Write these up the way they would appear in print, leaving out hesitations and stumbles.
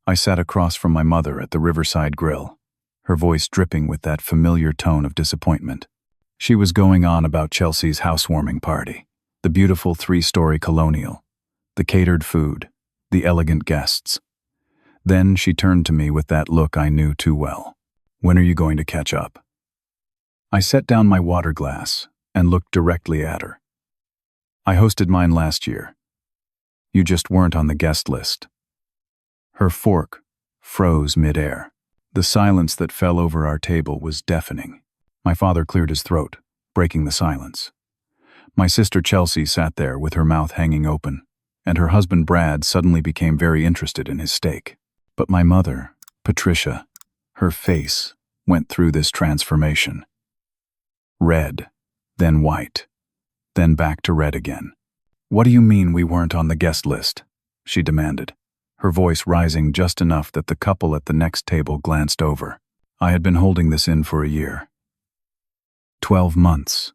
I sat across from my mother at the Riverside Grill, her voice dripping with that familiar tone of disappointment. She was going on about Chelsea's housewarming party, the beautiful 3-story colonial, the catered food, the elegant guests. Then she turned to me with that look I knew too well. "When are you going to catch up?" I set down my water glass and looked directly at her. "I hosted mine last year. You just weren't on the guest list." Her fork froze mid-air. The silence that fell over our table was deafening. My father cleared his throat, breaking the silence. My sister Chelsea sat there with her mouth hanging open, and her husband Brad suddenly became very interested in his steak. But my mother, Patricia, her face went through this transformation. Red, then white, then back to red again. "What do you mean we weren't on the guest list?" she demanded, her voice rising just enough that the couple at the next table glanced over. I had been holding this in for a year. 12 months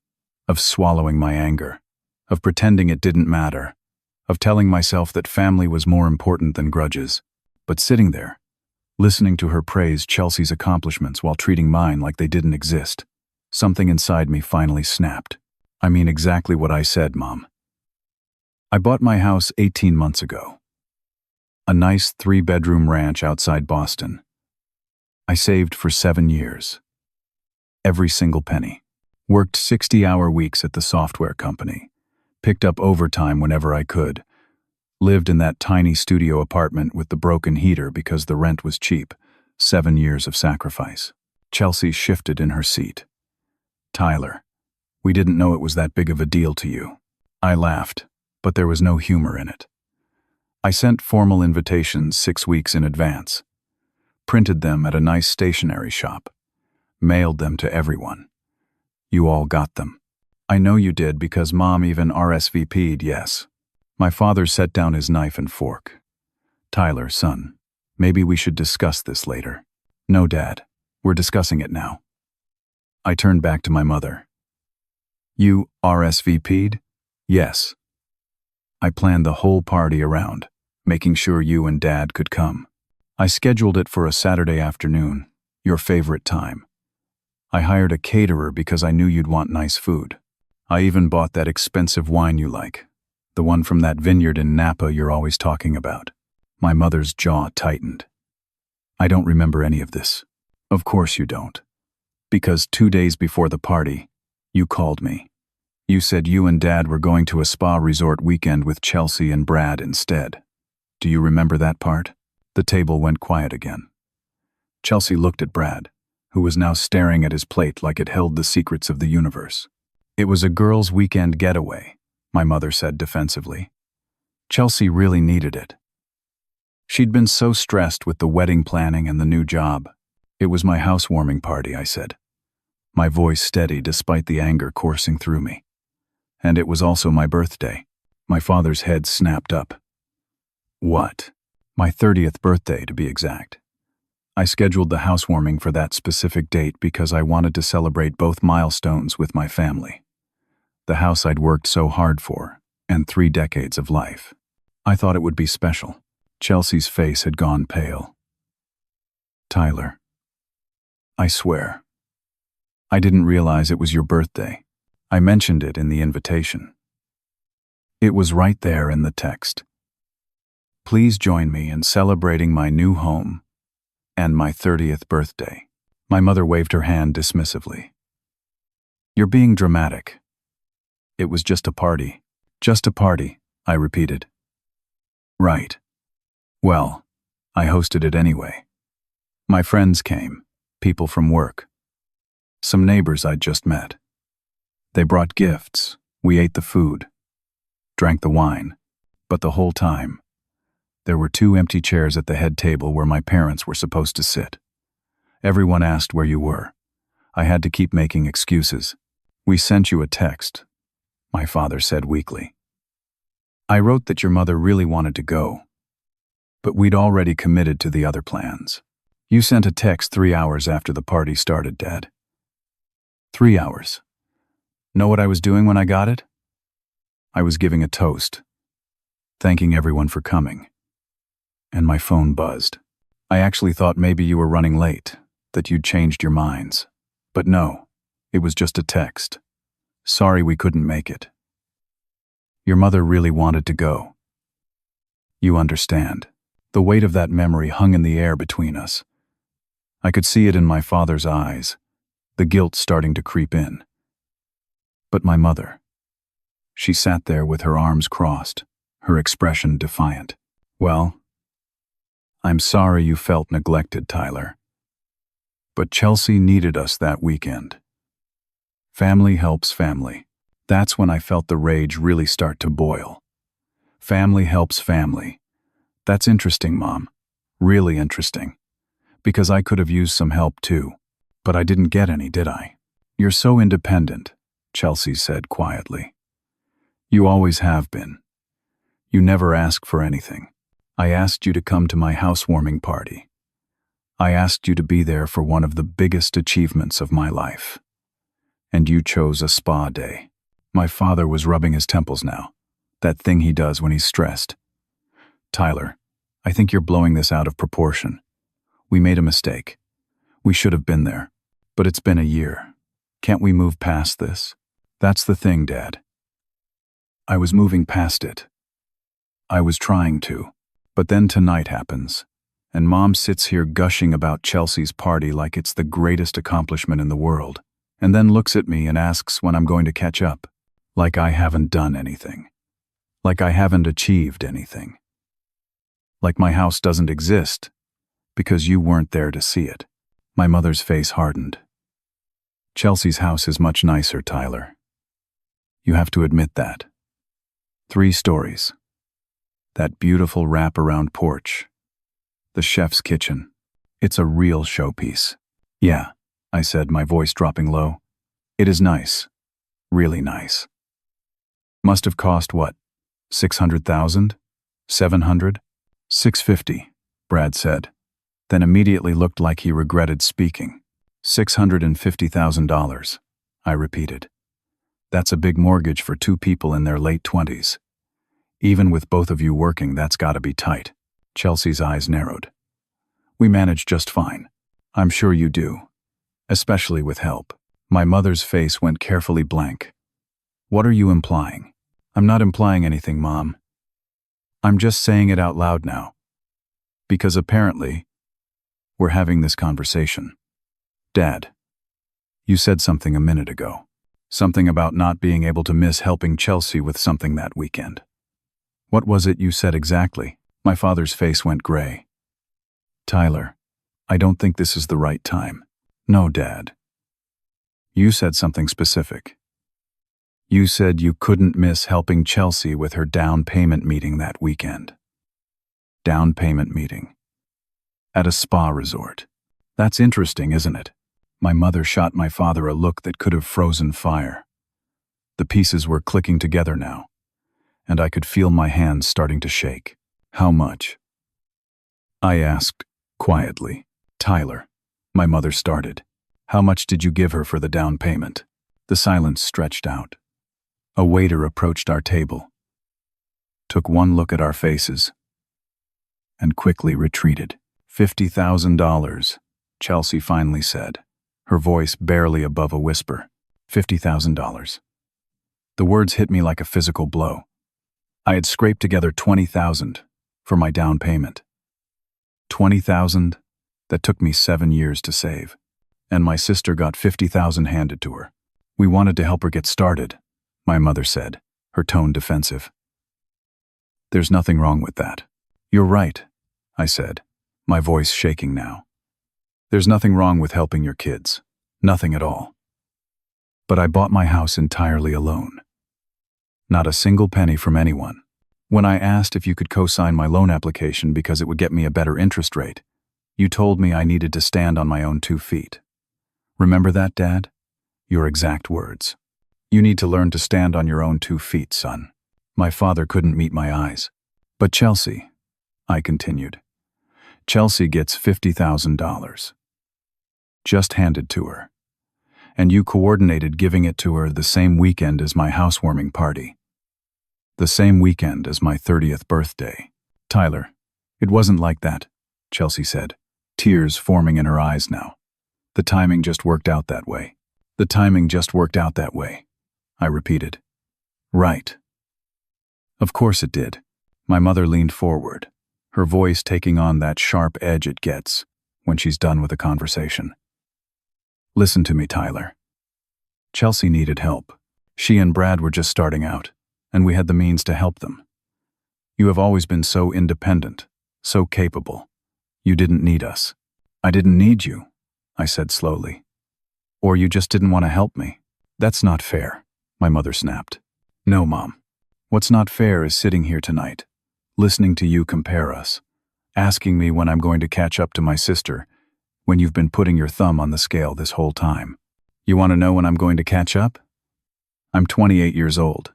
of swallowing my anger, of pretending it didn't matter, of telling myself that family was more important than grudges. But sitting there, listening to her praise Chelsea's accomplishments while treating mine like they didn't exist, something inside me finally snapped. "I mean exactly what I said, Mom. I bought my house 18 months ago. A nice 3-bedroom ranch outside Boston. I saved for 7 years. Every single penny. Worked 60-hour weeks at the software company. Picked up overtime whenever I could. Lived in that tiny studio apartment with the broken heater because the rent was cheap. 7 years of sacrifice." Chelsea shifted in her seat. "Tyler, we didn't know it was that big of a deal to you." I laughed, but there was no humor in it. I sent formal invitations 6 weeks in advance. Printed them at a nice stationery shop. Mailed them to everyone. You all got them. I know you did because Mom even RSVP'd, yes. My father set down his knife and fork. "Tyler, son, maybe we should discuss this later." "No, Dad, we're discussing it now." I turned back to my mother. "You RSVP'd?" "Yes. I planned the whole party around, making sure you and Dad could come. I scheduled it for a Saturday afternoon, your favorite time. I hired a caterer because I knew you'd want nice food. I even bought that expensive wine you like, the one from that vineyard in Napa you're always talking about." My mother's jaw tightened. "I don't remember any of this." "Of course you don't. Because 2 days before the party, you called me. You said you and Dad were going to a spa resort weekend with Chelsea and Brad instead. Do you remember that part?" The table went quiet again. Chelsea looked at Brad, who was now staring at his plate like it held the secrets of the universe. "It was a girls' weekend getaway," my mother said defensively. Chelsea really needed it. She'd been so stressed with the wedding planning and the new job. "It was my housewarming party," I said, my voice steady despite the anger coursing through me. "And it was also my birthday." My father's head snapped up. "What?" "My 30th birthday, to be exact. I scheduled the housewarming for that specific date because I wanted to celebrate both milestones with my family. The house I'd worked so hard for, and 3 decades of life. I thought it would be special." Chelsea's face had gone pale. "Tyler, I swear, I didn't realize it was your birthday. I mentioned it in the invitation. It was right there in the text. Please join me in celebrating my new home and my 30th birthday." My mother waved her hand dismissively. "You're being dramatic. It was just a party." "Just a party," I repeated. "Right. Well, I hosted it anyway. My friends came, people from work. Some neighbors I'd just met. They brought gifts, we ate the food, drank the wine, but the whole time, there were 2 empty chairs at the head table where my parents were supposed to sit. Everyone asked where you were. I had to keep making excuses. "We sent you a text," my father said weakly. "I wrote that your mother really wanted to go, but we'd already committed to the other plans." "You sent a text 3 hours after the party started, Dad." 3 hours. Know what I was doing when I got it? I was giving a toast, thanking everyone for coming. And my phone buzzed. I actually thought maybe you were running late, that you'd changed your minds. But no, it was just a text. Sorry we couldn't make it. Your mother really wanted to go. You understand. The weight of that memory hung in the air between us. I could see it in my father's eyes, the guilt starting to creep in. But my mother, she sat there with her arms crossed, her expression defiant. Well, I'm sorry you felt neglected, Tyler. But Chelsea needed us that weekend. Family helps family. That's when I felt the rage really start to boil. Family helps family. That's interesting, Mom. Really interesting. Because I could have used some help too. But I didn't get any, did I? You're so independent, Chelsea said quietly. You always have been. You never ask for anything. I asked you to come to my housewarming party. I asked you to be there for one of the biggest achievements of my life. And you chose a spa day. My father was rubbing his temples now. That thing he does when he's stressed. Tyler, I think you're blowing this out of proportion. We made a mistake. We should have been there. But it's been a year. Can't we move past this? That's the thing, Dad. I was moving past it. I was trying to. But then tonight happens, and Mom sits here gushing about Chelsea's party like it's the greatest accomplishment in the world, and then looks at me and asks when I'm going to catch up, like I haven't done anything, like I haven't achieved anything, like my house doesn't exist, because you weren't there to see it. My mother's face hardened. Chelsea's house is much nicer, Tyler. You have to admit that. 3 stories. That beautiful wrap-around porch. The chef's kitchen. It's a real showpiece. Yeah, I said, my voice dropping low. It is nice. Really nice. Must have cost what? 600,000? 700? 650, Brad said. Then immediately looked like he regretted speaking. $650,000, I repeated. That's a big mortgage for 2 people in their late 20s. Even with both of you working, that's gotta be tight. Chelsea's eyes narrowed. We manage just fine. I'm sure you do. Especially with help. My mother's face went carefully blank. What are you implying? I'm not implying anything, Mom. I'm just saying it out loud now. Because apparently, we're having this conversation. Dad, you said something a minute ago. Something about not being able to miss helping Chelsea with something that weekend. What was it you said exactly? My father's face went gray. Tyler, I don't think this is the right time. No, Dad. You said something specific. You said you couldn't miss helping Chelsea with her down payment meeting that weekend. Down payment meeting. At a spa resort. That's interesting, isn't it? My mother shot my father a look that could have frozen fire. The pieces were clicking together now, and I could feel my hands starting to shake. How much? I asked, quietly. Tyler, my mother started. How much did you give her for the down payment? The silence stretched out. A waiter approached our table, took one look at our faces, and quickly retreated. $50,000, Chelsea finally said, her voice barely above a whisper. $50,000. The words hit me like a physical blow. I had scraped together $20,000 for my down payment. $20,000 that took me 7 years to save. And my sister got $50,000 handed to her. We wanted to help her get started, my mother said, her tone defensive. There's nothing wrong with that. You're right, I said, my voice shaking now. There's nothing wrong with helping your kids. Nothing at all. But I bought my house entirely alone. Not a single penny from anyone. When I asked if you could co-sign my loan application because it would get me a better interest rate, you told me I needed to stand on my own 2 feet. Remember that, Dad? Your exact words. You need to learn to stand on your own 2 feet, son. My father couldn't meet my eyes. But Chelsea, I continued. Chelsea gets $50,000. Just handed to her. And you coordinated giving it to her the same weekend as my housewarming party. The same weekend as my 30th birthday. Tyler, it wasn't like that, Chelsea said. tears forming in her eyes now. The timing just worked out that way. The timing just worked out that way, I repeated. Right. Of course it did. My mother leaned forward, her voice taking on that sharp edge it gets when she's done with a conversation. Listen to me, Tyler. Chelsea needed help. She and Brad were just starting out, and we had the means to help them. You have always been so independent, so capable. You didn't need us. I didn't need you, I said slowly. Or you just didn't want to help me. That's not fair, my mother snapped. No, Mom. What's not fair is sitting here tonight, listening to you compare us, asking me when I'm going to catch up to my sister, when you've been putting your thumb on the scale this whole time. You want to know when I'm going to catch up? I'm 28 years old.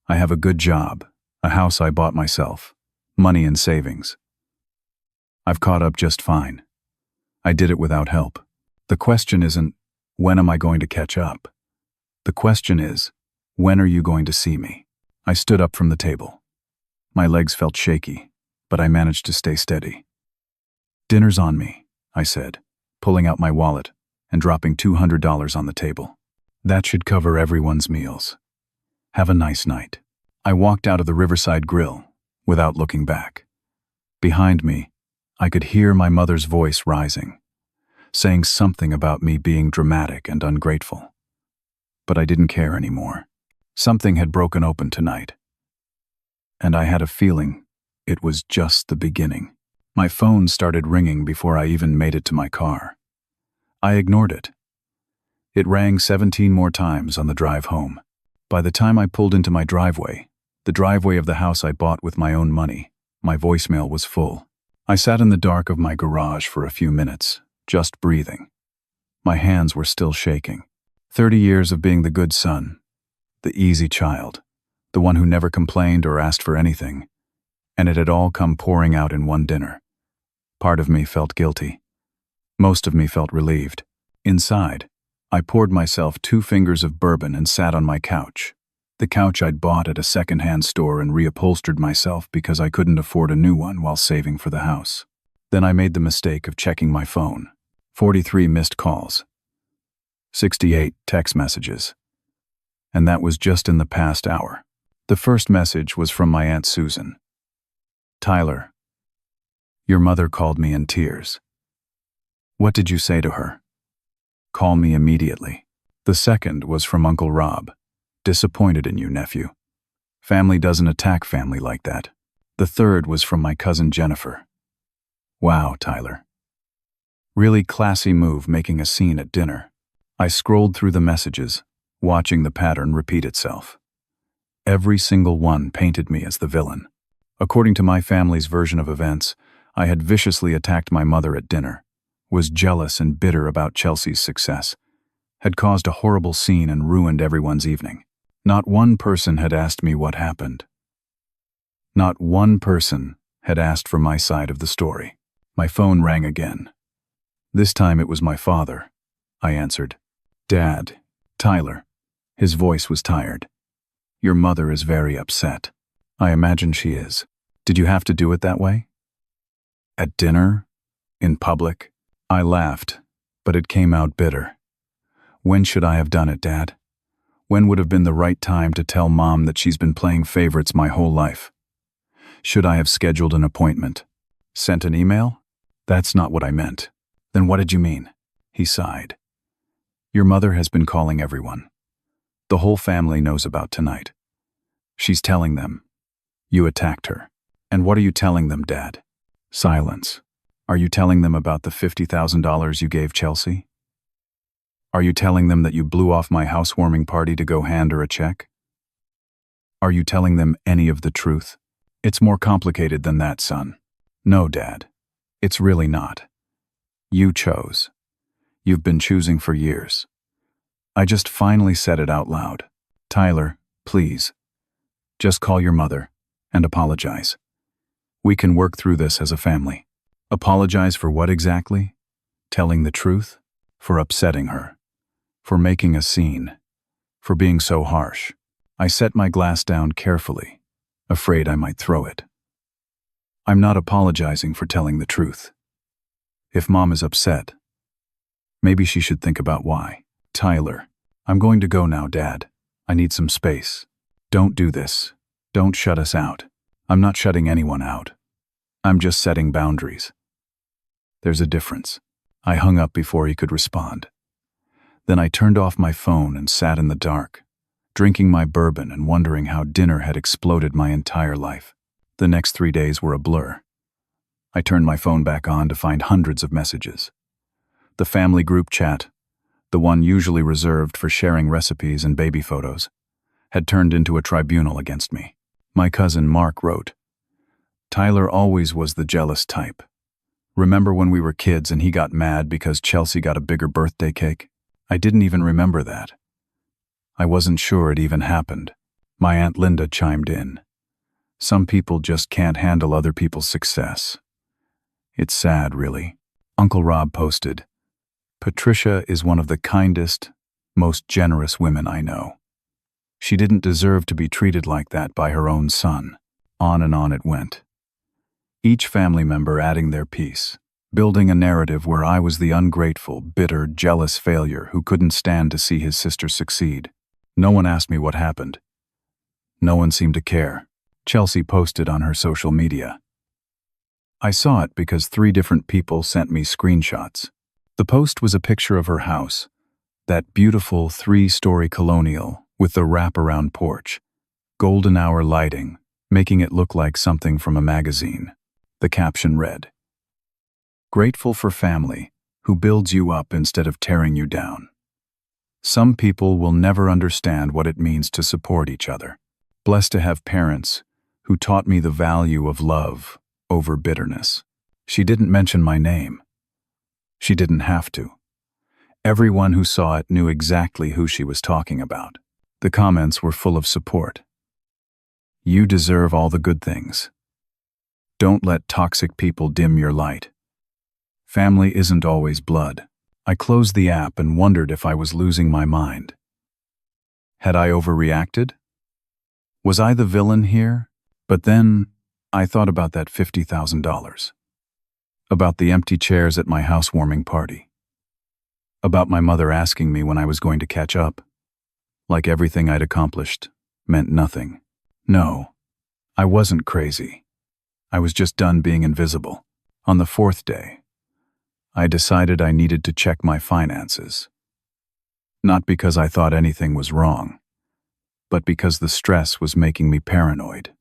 I have a good job, a house I bought myself, money and savings. I've caught up just fine. I did it without help. The question isn't, when am I going to catch up? The question is, when are you going to see me? I stood up from the table. My legs felt shaky, but I managed to stay steady. Dinner's on me, I said, pulling out my wallet and dropping $200 on the table. That should cover everyone's meals. Have a nice night. I walked out of the Riverside Grill without looking back. Behind me, I could hear my mother's voice rising, saying something about me being dramatic and ungrateful. But I didn't care anymore. Something had broken open tonight. And I had a feeling it was just the beginning. My phone started ringing before I even made it to my car. I ignored it. It rang 17 more times on the drive home. By the time I pulled into my driveway, the driveway of the house I bought with my own money, my voicemail was full. I sat in the dark of my garage for a few minutes, just breathing. My hands were still shaking. 30 years of being the good son, the easy child, the one who never complained or asked for anything, and it had all come pouring out in one dinner. Part of me felt guilty. Most of me felt relieved. Inside, I poured myself 2 fingers of bourbon and sat on my couch, the couch I'd bought at a second-hand store and reupholstered myself because I couldn't afford a new one while saving for the house. Then I made the mistake of checking my phone. 43 missed calls. 68 text messages. And that was just in the past hour. The first message was from my Aunt Susan. Tyler, your mother called me in tears. What did you say to her? Call me immediately. The second was from Uncle Rob. Disappointed in you, nephew. Family doesn't attack family like that. The third was from my cousin Jennifer. Wow, Tyler. Really classy move making a scene at dinner. I scrolled through the messages, watching the pattern repeat itself. Every single one painted me as the villain. According to my family's version of events, I had viciously attacked my mother at dinner, was jealous and bitter about Chelsea's success, had caused a horrible scene and ruined everyone's evening. Not one person had asked me what happened. Not one person had asked for my side of the story. My phone rang again. This time it was my father. I answered. Dad, Tyler. His voice was tired. Your mother is very upset. I imagine she is. Did you have to do it that way? At dinner? In public? I laughed, but it came out bitter. When should I have done it, Dad? When would have been the right time to tell Mom that she's been playing favorites my whole life? Should I have scheduled an appointment? Sent an email? That's not what I meant. Then what did you mean? He sighed. Your mother has been calling everyone. The whole family knows about tonight. She's telling them. You attacked her. And what are you telling them, Dad? Silence. Are you telling them about the $50,000 you gave Chelsea? Are you telling them that you blew off my housewarming party to go hand her a check? Are you telling them any of the truth? It's more complicated than that, son. No, Dad. It's really not. You chose. You've been choosing for years. I just finally said it out loud. Tyler, please. Just call your mother and apologize. We can work through this as a family. Apologize for what exactly? Telling the truth? For upsetting her? For making a scene? For being so harsh? I set my glass down carefully, afraid I might throw it. I'm not apologizing for telling the truth. If Mom is upset, maybe she should think about why. Tyler, I'm going to go now, Dad. I need some space. Don't do this. Don't shut us out. I'm not shutting anyone out. I'm just setting boundaries. There's a difference. I hung up before he could respond. Then I turned off my phone and sat in the dark, drinking my bourbon and wondering how dinner had exploded my entire life. The next 3 days were a blur. I turned my phone back on to find hundreds of messages. The family group chat, the one usually reserved for sharing recipes and baby photos, had turned into a tribunal against me. My cousin Mark wrote, "Tyler always was the jealous type. Remember when we were kids and he got mad because Chelsea got a bigger birthday cake? I didn't even remember that. I wasn't sure it even happened." My Aunt Linda chimed in. "Some people just can't handle other people's success. It's sad, really." Uncle Rob posted, "Patricia is one of the kindest, most generous women I know. She didn't deserve to be treated like that by her own son." On and on it went. Each family member adding their piece, building a narrative where I was the ungrateful, bitter, jealous failure who couldn't stand to see his sister succeed. No one asked me what happened. No one seemed to care. Chelsea posted on her social media. I saw it because 3 different people sent me screenshots. The post was a picture of her house, that beautiful 3-story colonial with the wraparound porch, golden hour lighting, making it look like something from a magazine. The caption read, "Grateful for family, who builds you up instead of tearing you down. Some people will never understand what it means to support each other. Blessed to have parents who taught me the value of love over bitterness." She didn't mention my name. She didn't have to. Everyone who saw it knew exactly who she was talking about. The comments were full of support. "You deserve all the good things. Don't let toxic people dim your light. Family isn't always blood." I closed the app and wondered if I was losing my mind. Had I overreacted? Was I the villain here? But then I thought about that $50,000. About the empty chairs at my housewarming party. About my mother asking me when I was going to catch up. Like everything I'd accomplished meant nothing. No, I wasn't crazy. I was just done being invisible. On the 4th day, I decided I needed to check my finances. Not because I thought anything was wrong, but because the stress was making me paranoid,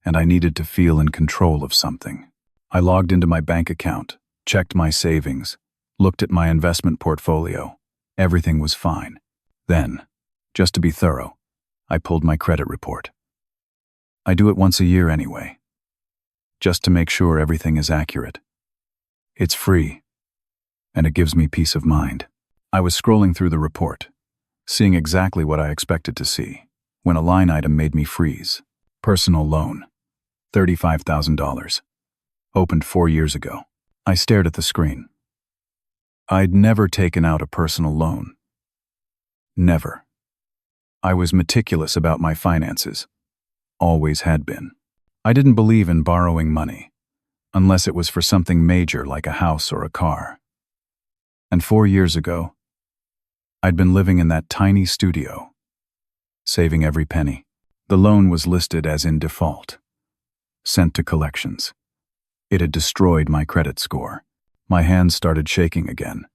and I needed to feel in control of something. I logged into my bank account, checked my savings, looked at my investment portfolio. Everything was fine. Then, just to be thorough, I pulled my credit report. I do it once a year anyway, just to make sure everything is accurate. It's free, and it gives me peace of mind. I was scrolling through the report, seeing exactly what I expected to see, when a line item made me freeze. Personal loan, $35,000. Opened 4 years ago. I stared at the screen. I'd never taken out a personal loan. Never. I was meticulous about my finances. Always had been. I didn't believe in borrowing money, unless it was for something major like a house or a car. And 4 years ago, I'd been living in that tiny studio, saving every penny. The loan was listed as in default, sent to collections. It had destroyed my credit score. My hands started shaking again.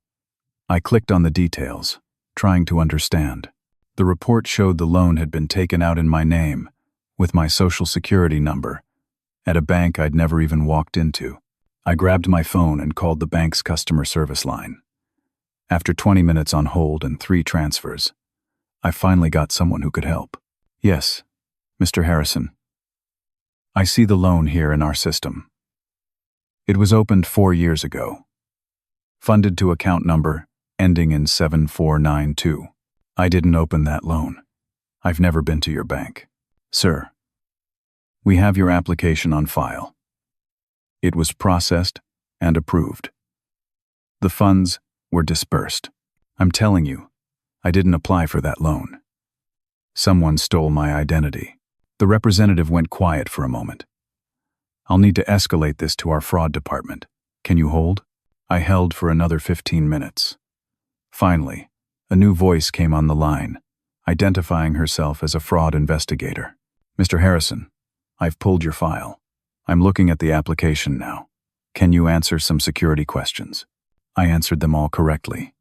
I clicked on the details, trying to understand. The report showed the loan had been taken out in my name, with my social security number, at a bank I'd never even walked into. I grabbed my phone and called the bank's customer service line. After 20 minutes on hold and 3 transfers, I finally got someone who could help. "Yes, Mr. Harrison. I see the loan here in our system. It was opened 4 years ago. Funded to account number ending in 7492. I didn't open that loan. I've never been to your bank. Sir, we have your application on file. It was processed and approved. The funds were dispersed. I'm telling you, I didn't apply for that loan. Someone stole my identity." The representative went quiet for a moment. "I'll need to escalate this to our fraud department. Can you hold?" I held for another 15 minutes. Finally, a new voice came on the line, identifying herself as a fraud investigator. Mr. Harrison, I've pulled your file. I'm looking at the application now. Can you answer some security questions? I answered them all correctly.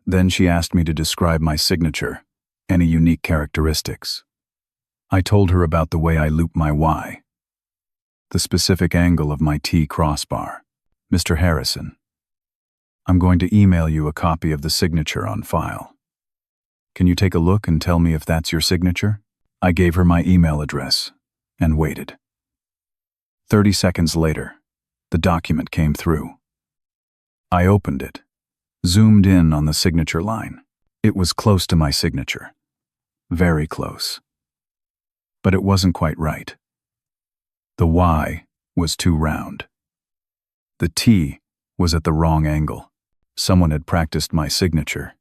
Then she asked me to describe my signature, any unique characteristics. I told her about the way I loop my Y, the specific angle of my T crossbar. Mr. Harrison, I'm going to email you a copy of the signature on file. Can you take a look and tell me if that's your signature? I gave her my email address and waited. 30 seconds later, the document came through. I opened it, zoomed in on the signature line. It was close to my signature. Very close. But it wasn't quite right. The Y was too round. The T was at the wrong angle. Someone had practiced my signature,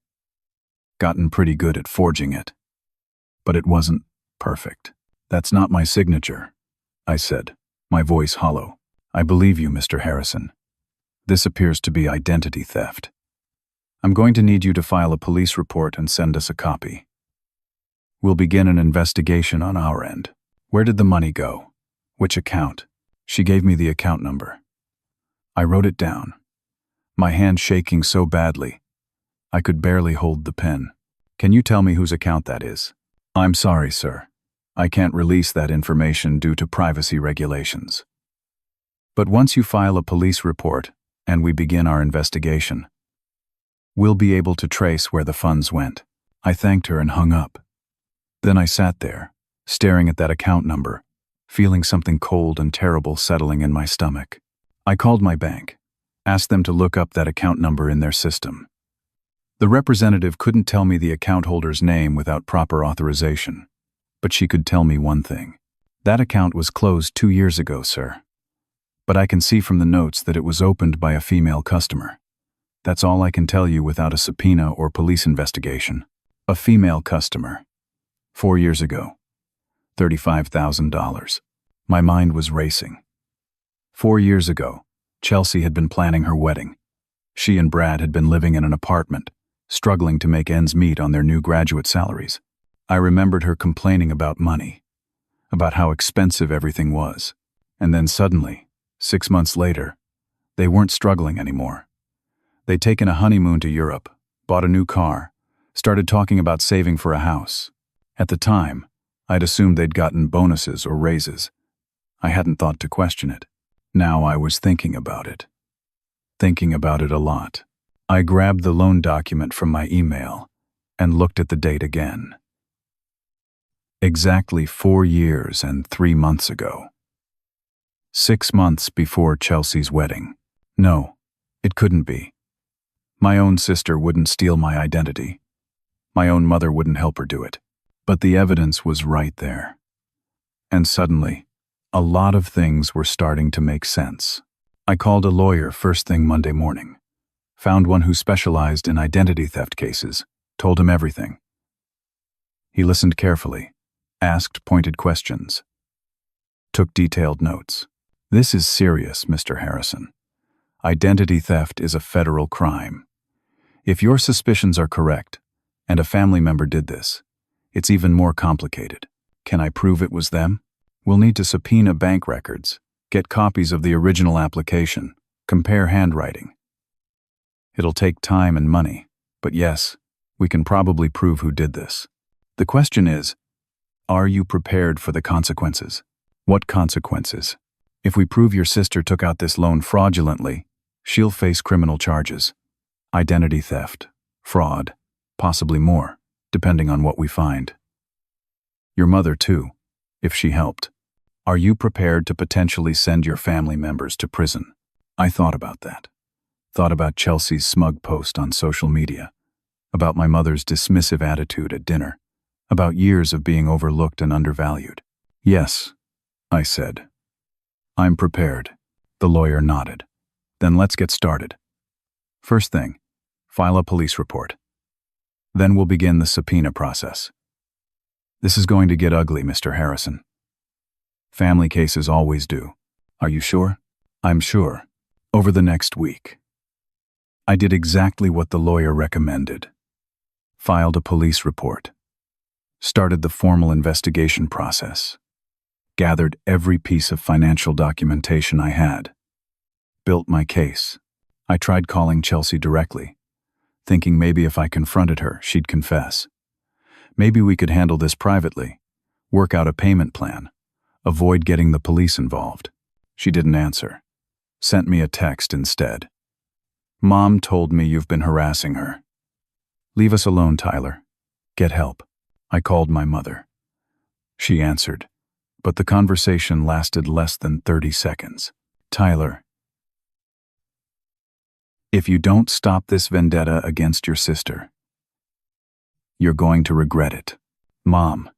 gotten pretty good at forging it. But it wasn't perfect. That's not my signature, I said, my voice hollow. I believe you, Mr. Harrison. This appears to be identity theft. I'm going to need you to file a police report and send us a copy. We'll begin an investigation on our end. Where did the money go? Which account? She gave me the account number. I wrote it down, my hand shaking so badly I could barely hold the pen. Can you tell me whose account that is? I'm sorry, sir. I can't release that information due to privacy regulations. But once you file a police report and we begin our investigation, we'll be able to trace where the funds went. I thanked her and hung up. Then I sat there, staring at that account number, feeling something cold and terrible settling in my stomach. I called my bank, asked them to look up that account number in their system. The representative couldn't tell me the account holder's name without proper authorization, but she could tell me one thing. That account was closed 2 years ago, sir. But I can see from the notes that it was opened by a female customer. That's all I can tell you without a subpoena or police investigation. A female customer. 4 years ago. $35,000. My mind was racing. 4 years ago, Chelsea had been planning her wedding. She and Brad had been living in an apartment, struggling to make ends meet on their new graduate salaries. I remembered her complaining about money, about how expensive everything was. And then suddenly, 6 months later, they weren't struggling anymore. They'd taken a honeymoon to Europe, bought a new car, started talking about saving for a house. At the time, I'd assumed they'd gotten bonuses or raises. I hadn't thought to question it. Now I was thinking about it. Thinking about it a lot. I grabbed the loan document from my email and looked at the date again. Exactly 4 years and 3 months ago. 6 months before Chelsea's wedding. No, it couldn't be. My own sister wouldn't steal my identity. My own mother wouldn't help her do it. But the evidence was right there. And suddenly, a lot of things were starting to make sense. I called a lawyer first thing Monday morning. Found one who specialized in identity theft cases, told him everything. He listened carefully, asked pointed questions, took detailed notes. This is serious, Mr. Harrison. Identity theft is a federal crime. If your suspicions are correct, and a family member did this, it's even more complicated. Can I prove it was them? We'll need to subpoena bank records, get copies of the original application, compare handwriting. It'll take time and money, but yes, we can probably prove who did this. The question is, are you prepared for the consequences? What consequences? If we prove your sister took out this loan fraudulently, she'll face criminal charges. Identity theft, fraud, possibly more, depending on what we find. Your mother too, if she helped. Are you prepared to potentially send your family members to prison? I thought about that. Thought about Chelsea's smug post on social media, about my mother's dismissive attitude at dinner, about years of being overlooked and undervalued. Yes, I said. I'm prepared. The lawyer nodded. Then let's get started. First thing, file a police report. Then we'll begin the subpoena process. This is going to get ugly, Mr. Harrison. Family cases always do. Are you sure? I'm sure. Over the next week. I did exactly what the lawyer recommended. Filed a police report. Started the formal investigation process. Gathered every piece of financial documentation I had. Built my case. I tried calling Chelsea directly, thinking maybe if I confronted her, she'd confess. Maybe we could handle this privately, work out a payment plan, avoid getting the police involved. She didn't answer. Sent me a text instead. Mom told me you've been harassing her. Leave us alone, Tyler. Get help. I called my mother. She answered, but the conversation lasted less than 30 seconds. Tyler, if you don't stop this vendetta against your sister, you're going to regret it. Mom,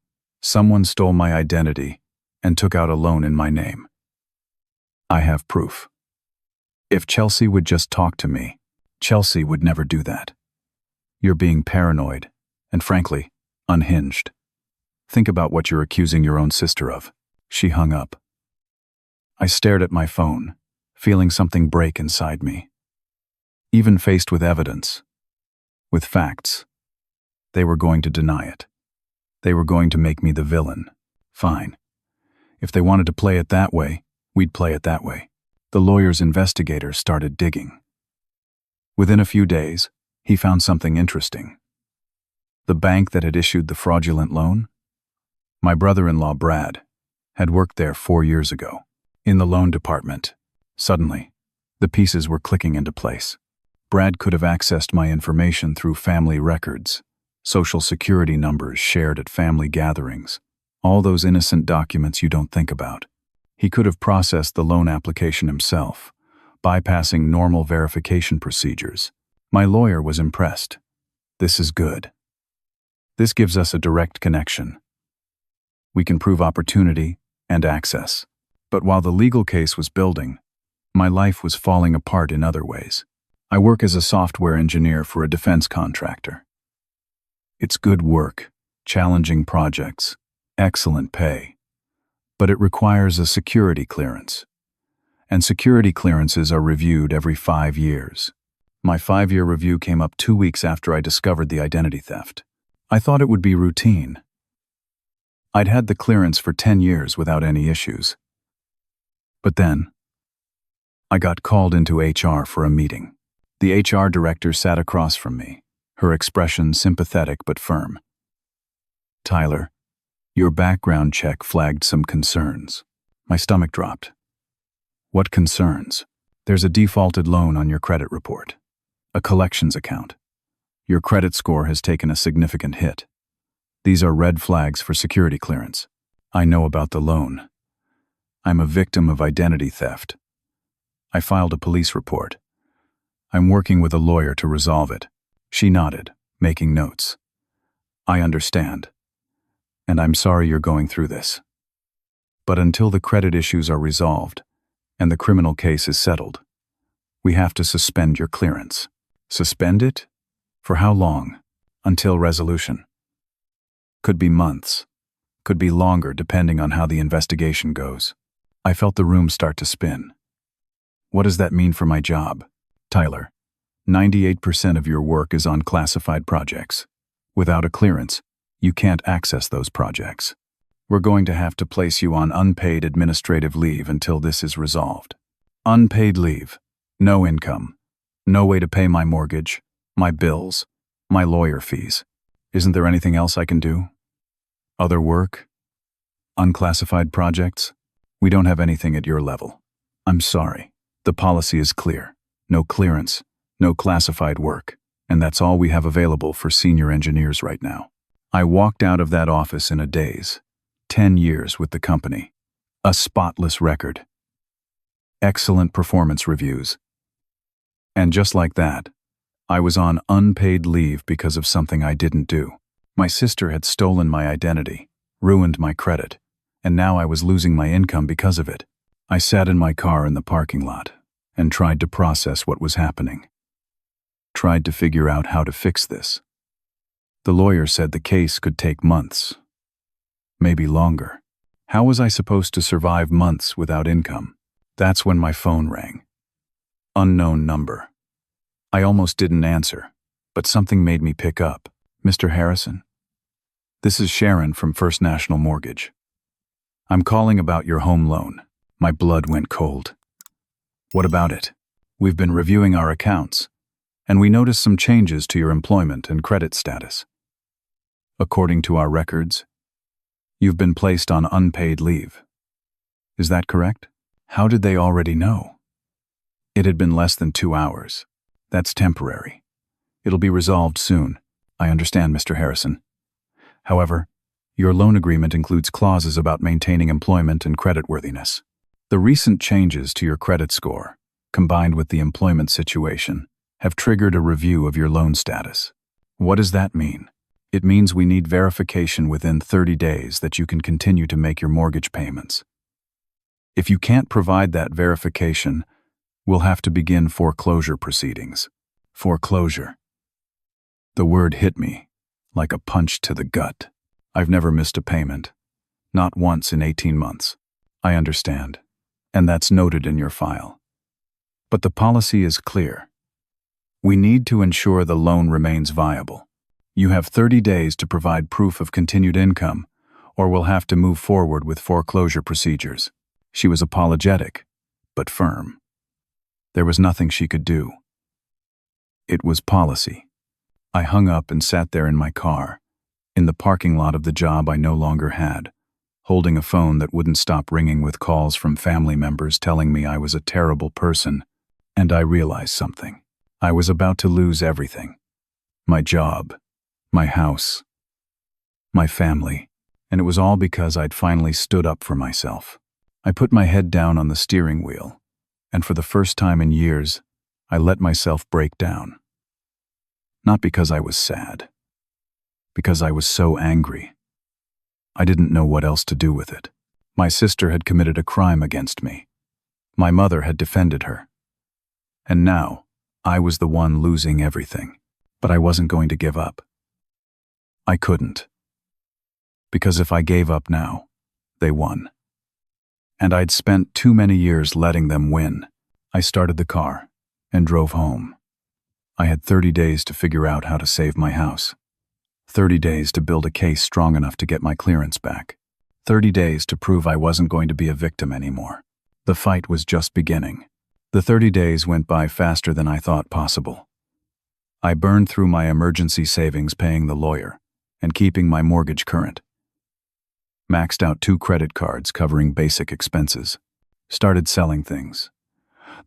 someone stole my identity and took out a loan in my name. I have proof. If Chelsea would just talk to me, Chelsea would never do that. You're being paranoid and, frankly, unhinged. Think about what you're accusing your own sister of. She hung up. I stared at my phone, feeling something break inside me. Even faced with evidence, with facts, they were going to deny it. They were going to make me the villain. Fine. If they wanted to play it that way, we'd play it that way. The lawyer's investigator started digging. Within a few days, he found something interesting. The bank that had issued the fraudulent loan? My brother-in-law, Brad, had worked there 4 years ago. In the loan department, suddenly, the pieces were clicking into place. Brad could have accessed my information through family records, social security numbers shared at family gatherings, all those innocent documents you don't think about. He could have processed the loan application himself, bypassing normal verification procedures. My lawyer was impressed. This is good. This gives us a direct connection. We can prove opportunity and access. But while the legal case was building, my life was falling apart in other ways. I work as a software engineer for a defense contractor. It's good work, challenging projects, excellent pay, but it requires a security clearance. And security clearances are reviewed every 5 years. My 5-year review came up 2 weeks after I discovered the identity theft. I thought it would be routine. I'd had the clearance for 10 years without any issues. But then, I got called into HR for a meeting. The HR director sat across from me, her expression sympathetic but firm. Tyler, your background check flagged some concerns. My stomach dropped. What concerns? There's a defaulted loan on your credit report, a collections account. Your credit score has taken a significant hit. These are red flags for security clearance. I know about the loan. I'm a victim of identity theft. I filed a police report. I'm working with a lawyer to resolve it. She nodded, making notes. I understand. And I'm sorry you're going through this. But until the credit issues are resolved and the criminal case is settled, we have to suspend your clearance. Suspend it? For how long? Until resolution. Could be months. Could be longer depending on how the investigation goes. I felt the room start to spin. What does that mean for my job? Tyler, 98% of your work is on classified projects. Without a clearance, you can't access those projects. We're going to have to place you on unpaid administrative leave until this is resolved. Unpaid leave, no income, no way to pay my mortgage, my bills, my lawyer fees. Isn't there anything else I can do? Other work? Unclassified projects? We don't have anything at your level. I'm sorry. The policy is clear. No clearance, no classified work, and that's all we have available for senior engineers right now. I walked out of that office in a daze. 10 years with the company. A spotless record. Excellent performance reviews. And just like that, I was on unpaid leave because of something I didn't do. My sister had stolen my identity, ruined my credit, and now I was losing my income because of it. I sat in my car in the parking lot and tried to process what was happening. Tried to figure out how to fix this. The lawyer said the case could take months, maybe longer. How was I supposed to survive months without income? That's when my phone rang. Unknown number. I almost didn't answer, but something made me pick up. Mr. Harrison? This is Sharon from First National Mortgage. I'm calling about your home loan. My blood went cold. What about it? We've been reviewing our accounts, and we noticed some changes to your employment and credit status. According to our records, you've been placed on unpaid leave. Is that correct? How did they already know? It had been less than 2 hours. That's temporary. It'll be resolved soon. I understand, Mr. Harrison. However, your loan agreement includes clauses about maintaining employment and creditworthiness. The recent changes to your credit score, combined with the employment situation, have triggered a review of your loan status. What does that mean? It means we need verification within 30 days that you can continue to make your mortgage payments. If you can't provide that verification, we'll have to begin foreclosure proceedings. Foreclosure. The word hit me like a punch to the gut. I've never missed a payment. Not once in 18 months. I understand. And that's noted in your file. But the policy is clear. We need to ensure the loan remains viable. You have 30 days to provide proof of continued income, or we'll have to move forward with foreclosure procedures. She was apologetic, but firm. There was nothing she could do. It was policy. I hung up and sat there in my car, in the parking lot of the job I no longer had, holding a phone that wouldn't stop ringing with calls from family members telling me I was a terrible person, and I realized something. I was about to lose everything. My job, my house, my family, and it was all because I'd finally stood up for myself. I put my head down on the steering wheel, and for the first time in years, I let myself break down. Not because I was sad, because I was so angry. I didn't know what else to do with it. My sister had committed a crime against me. My mother had defended her. And now, I was the one losing everything. But I wasn't going to give up. I couldn't. Because if I gave up now, they won. And I'd spent too many years letting them win. I started the car and drove home. I had 30 days to figure out how to save my house. 30 days to build a case strong enough to get my clearance back. 30 days to prove I wasn't going to be a victim anymore. The fight was just beginning. The 30 days went by faster than I thought possible. I burned through my emergency savings paying the lawyer and keeping my mortgage current. Maxed out 2 credit cards covering basic expenses. Started selling things.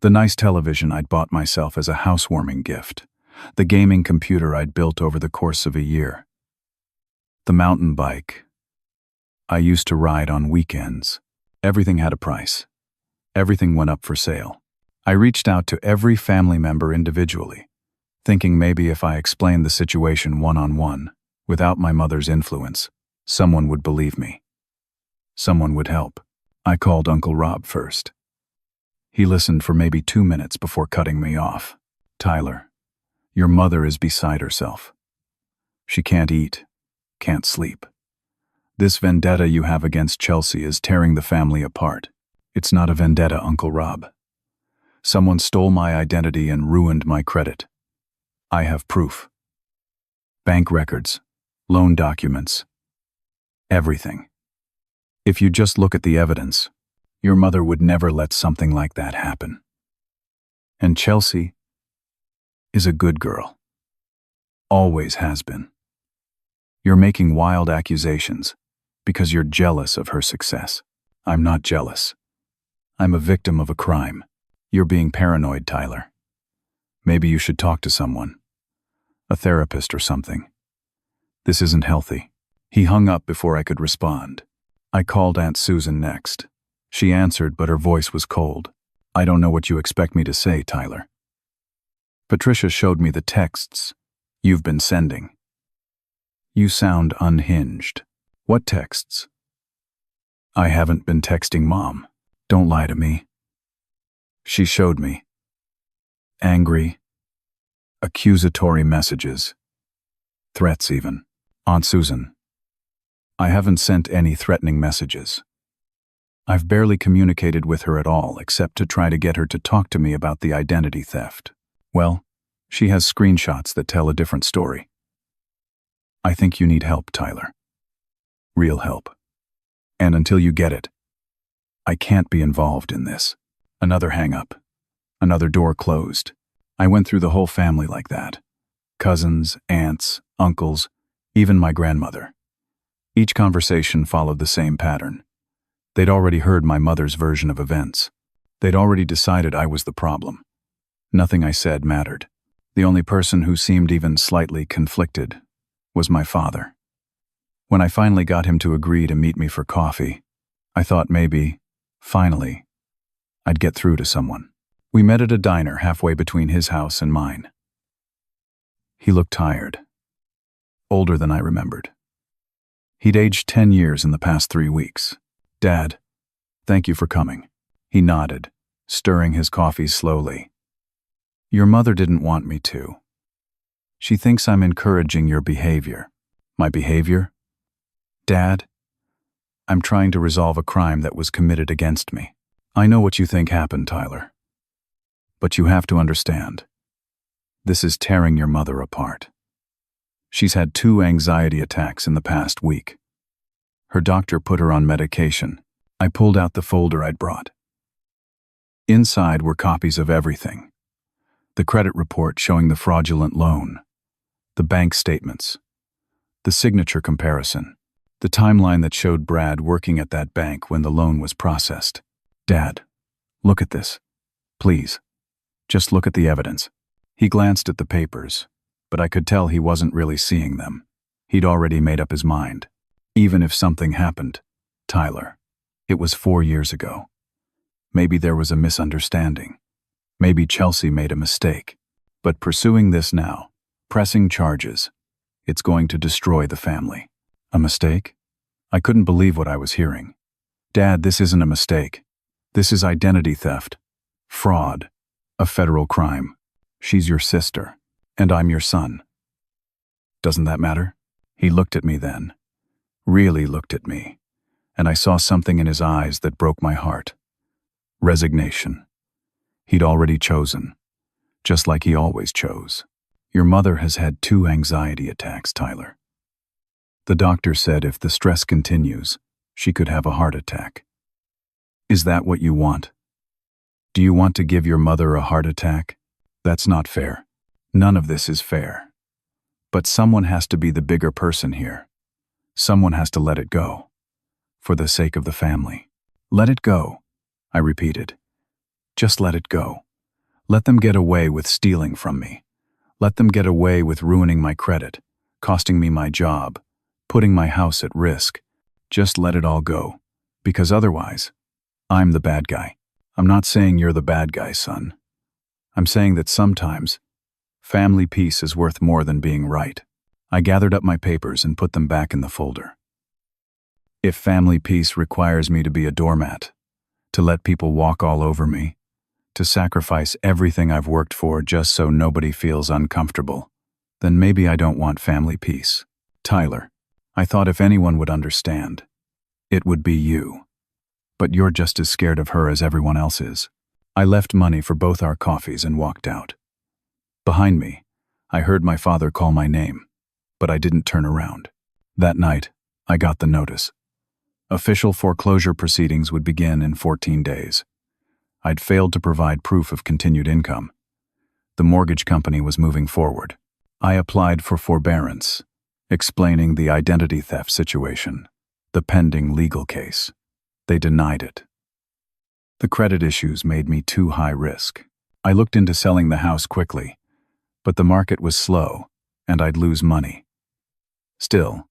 The nice television I'd bought myself as a housewarming gift. The gaming computer I'd built over the course of a year. The mountain bike I used to ride on weekends. Everything had a price. Everything went up for sale. I reached out to every family member individually, thinking maybe if I explained the situation one-on-one, without my mother's influence, someone would believe me. Someone would help. I called Uncle Rob first. He listened for maybe 2 minutes before cutting me off. Tyler, your mother is beside herself. She can't eat, can't sleep. This vendetta you have against Chelsea is tearing the family apart. It's not a vendetta, Uncle Rob. Someone stole my identity and ruined my credit. I have proof. Bank records, loan documents, everything. If you just look at the evidence, your mother would never let something like that happen. And Chelsea is a good girl. Always has been. You're making wild accusations because you're jealous of her success. I'm not jealous. I'm a victim of a crime. You're being paranoid, Tyler. Maybe you should talk to someone. A therapist or something. This isn't healthy. He hung up before I could respond. I called Aunt Susan next. She answered, but her voice was cold. I don't know what you expect me to say, Tyler. Patricia showed me the texts you've been sending. You sound unhinged. What texts? I haven't been texting Mom. Don't lie to me. She showed me. Angry, accusatory messages. Threats even. Aunt Susan, I haven't sent any threatening messages. I've barely communicated with her at all except to try to get her to talk to me about the identity theft. Well, She has screenshots that tell a different story. I think you need help, Tyler. Real help. And until you get it, I can't be involved in this. Another hang-up. Another door closed. I went through the whole family like that. Cousins, aunts, uncles, even my grandmother. Each conversation followed the same pattern. They'd already heard my mother's version of events. They'd already decided I was the problem. Nothing I said mattered. The only person who seemed even slightly conflicted was my father. When I finally got him to agree to meet me for coffee, I thought maybe, finally, I'd get through to someone. We met at a diner halfway between his house and mine. He looked tired, older than I remembered. He'd aged 10 years in the past 3 weeks. Dad, thank you for coming. He nodded, stirring his coffee slowly. Your mother didn't want me to. She thinks I'm encouraging your behavior. My behavior? Dad, I'm trying to resolve a crime that was committed against me. I know what you think happened, Tyler. But you have to understand. This is tearing your mother apart. She's had 2 anxiety attacks in the past week. Her doctor put her on medication. I pulled out the folder I'd brought. Inside were copies of everything. The credit report showing the fraudulent loan, the bank statements, the signature comparison, the timeline that showed Brad working at that bank when the loan was processed. Dad, look at this. Please. Just look at the evidence. He glanced at the papers, but I could tell he wasn't really seeing them. He'd already made up his mind. Even if something happened, Tyler, it was 4 years ago. Maybe there was a misunderstanding. Maybe Chelsea made a mistake. But pursuing this now, pressing charges, it's going to destroy the family. A mistake? I couldn't believe what I was hearing. Dad, this isn't a mistake. This is identity theft. Fraud. A federal crime. She's your sister, and I'm your son. Doesn't that matter? He looked at me then. Really looked at me. And I saw something in his eyes that broke my heart. Resignation. He'd already chosen, just like he always chose. Your mother has had 2 anxiety attacks, Tyler. The doctor said if the stress continues, she could have a heart attack. Is that what you want? Do you want to give your mother a heart attack? That's not fair. None of this is fair. But someone has to be the bigger person here. Someone has to let it go. For the sake of the family. Let it go, I repeated. Just let it go. Let them get away with stealing from me. Let them get away with ruining my credit, costing me my job, putting my house at risk. Just let it all go. Because otherwise, I'm the bad guy. I'm not saying you're the bad guy, son. I'm saying that sometimes, family peace is worth more than being right. I gathered up my papers and put them back in the folder. If family peace requires me to be a doormat, to let people walk all over me, to sacrifice everything I've worked for just so nobody feels uncomfortable, then maybe I don't want family peace. Tyler, I thought if anyone would understand, it would be you. But you're just as scared of her as everyone else is. I left money for both our coffees and walked out. Behind me, I heard my father call my name, but I didn't turn around. That night, I got the notice. Official foreclosure proceedings would begin in 14 days. I'd failed to provide proof of continued income. The mortgage company was moving forward. I applied for forbearance, explaining the identity theft situation, the pending legal case. They denied it. The credit issues made me too high risk. I looked into selling the house quickly, but the market was slow, and I'd lose money. Still,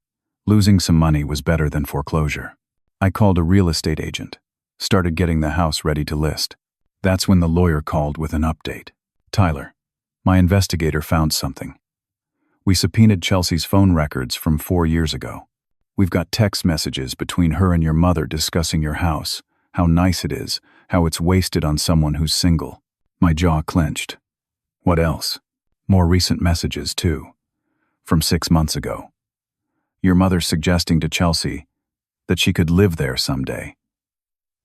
losing some money was better than foreclosure. I called a real estate agent, started getting the house ready to list. That's when the lawyer called with an update. Tyler, my investigator found something. We subpoenaed Chelsea's phone records from 4 years ago. We've got text messages between her and your mother discussing your house, how nice it is, how it's wasted on someone who's single. My jaw clenched. What else? More recent messages, too. From 6 months ago. Your mother suggesting to Chelsea that she could live there someday.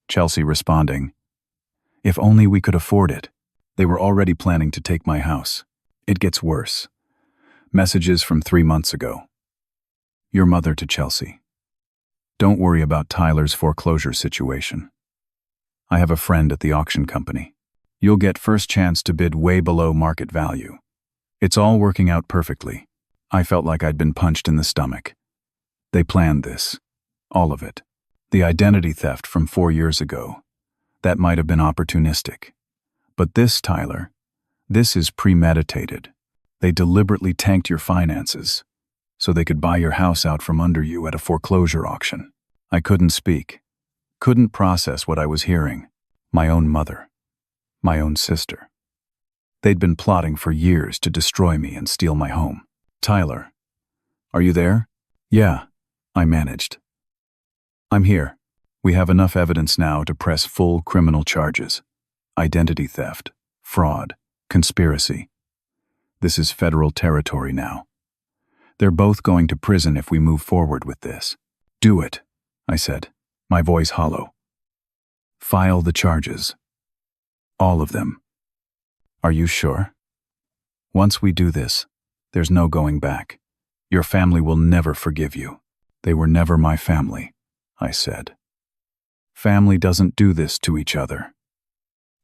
Chelsea responding, if only we could afford it. They were already planning to take my house. It gets worse. Messages from 3 months ago. Your mother to Chelsea. Don't worry about Tyler's foreclosure situation. I have a friend at the auction company. You'll get first chance to bid way below market value. It's all working out perfectly. I felt like I'd been punched in the stomach. They planned this. All of it. The identity theft from 4 years ago. That might have been opportunistic. But this, Tyler, this is premeditated. They deliberately tanked your finances so they could buy your house out from under you at a foreclosure auction. I couldn't speak. Couldn't process what I was hearing. My own mother. My own sister. They'd been plotting for years to destroy me and steal my home. Tyler, are you there? Yeah, I managed. I'm here. We have enough evidence now to press full criminal charges. Identity theft, fraud, conspiracy. This is federal territory now. They're both going to prison if we move forward with this. Do it, I said, my voice hollow. File the charges. All of them. Are you sure? Once we do this, there's no going back. Your family will never forgive you. They were never my family, I said. Family doesn't do this to each other.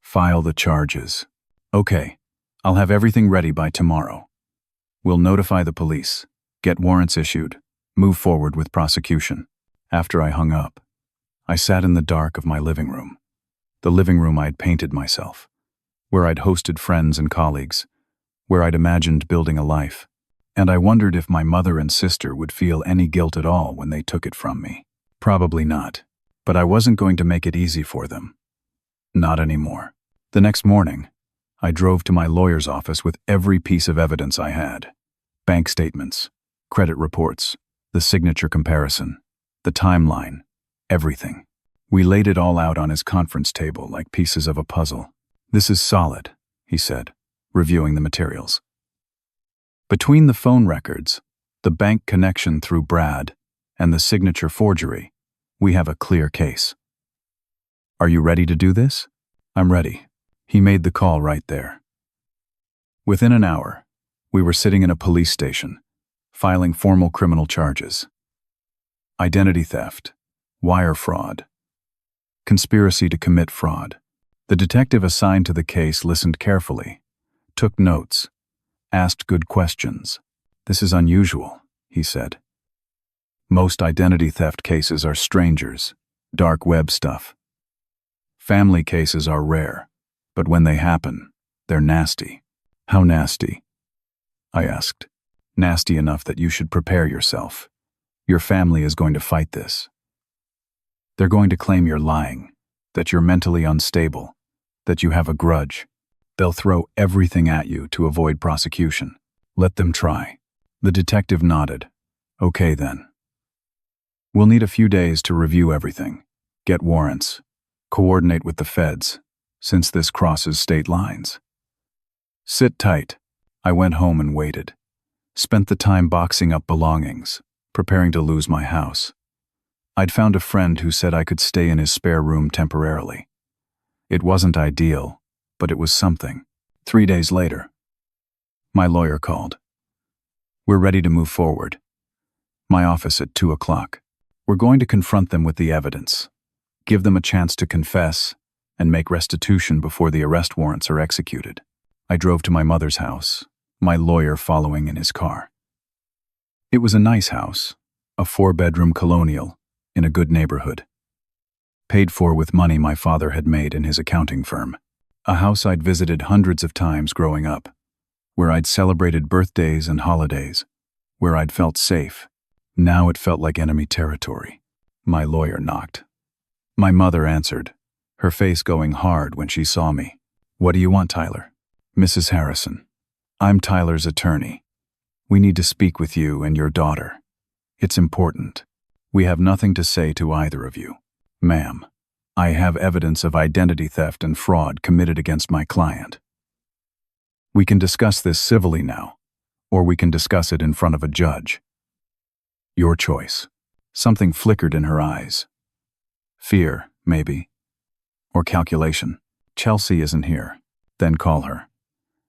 File the charges. Okay, I'll have everything ready by tomorrow. We'll notify the police, get warrants issued, move forward with prosecution. After I hung up, I sat in the dark of my living room. The living room I'd painted myself, where I'd hosted friends and colleagues, where I'd imagined building a life. And I wondered if my mother and sister would feel any guilt at all when they took it from me. Probably not, but I wasn't going to make it easy for them. Not anymore. The next morning, I drove to my lawyer's office with every piece of evidence I had. Bank statements, credit reports, the signature comparison, the timeline, everything. We laid it all out on his conference table like pieces of a puzzle. This is solid, he said, reviewing the materials. Between the phone records, the bank connection through Brad, and the signature forgery, we have a clear case. Are you ready to do this? I'm ready. He made the call right there. Within an hour, we were sitting in a police station, filing formal criminal charges. Identity theft, wire fraud, conspiracy to commit fraud. The detective assigned to the case listened carefully, took notes, asked good questions. This is unusual, he said. Most identity theft cases are strangers, dark web stuff. Family cases are rare, but when they happen, they're nasty. How nasty? I asked. Nasty enough that you should prepare yourself. Your family is going to fight this. They're going to claim you're lying, that you're mentally unstable, that you have a grudge. They'll throw everything at you to avoid prosecution. Let them try. The detective nodded. Okay then. We'll need a few days to review everything, get warrants, coordinate with the feds, since this crosses state lines. Sit tight. I went home and waited. Spent the time boxing up belongings, preparing to lose my house. I'd found a friend who said I could stay in his spare room temporarily. It wasn't ideal, but it was something. 3 days later, my lawyer called. We're ready to move forward. My office at 2 o'clock. We're going to confront them with the evidence, give them a chance to confess, and make restitution before the arrest warrants are executed. I drove to my mother's house, my lawyer following in his car. It was a nice house, a 4-bedroom colonial, in a good neighborhood. Paid for with money my father had made in his accounting firm. A house I'd visited hundreds of times growing up, where I'd celebrated birthdays and holidays, where I'd felt safe. Now it felt like enemy territory. My lawyer knocked. My mother answered, her face going hard when she saw me. What do you want, Tyler? Mrs. Harrison. I'm Tyler's attorney. We need to speak with you and your daughter. It's important. We have nothing to say to either of you. Ma'am, I have evidence of identity theft and fraud committed against my client. We can discuss this civilly now, or we can discuss it in front of a judge. Your choice. Something flickered in her eyes. Fear, maybe. Or calculation. Chelsea isn't here. Then call her.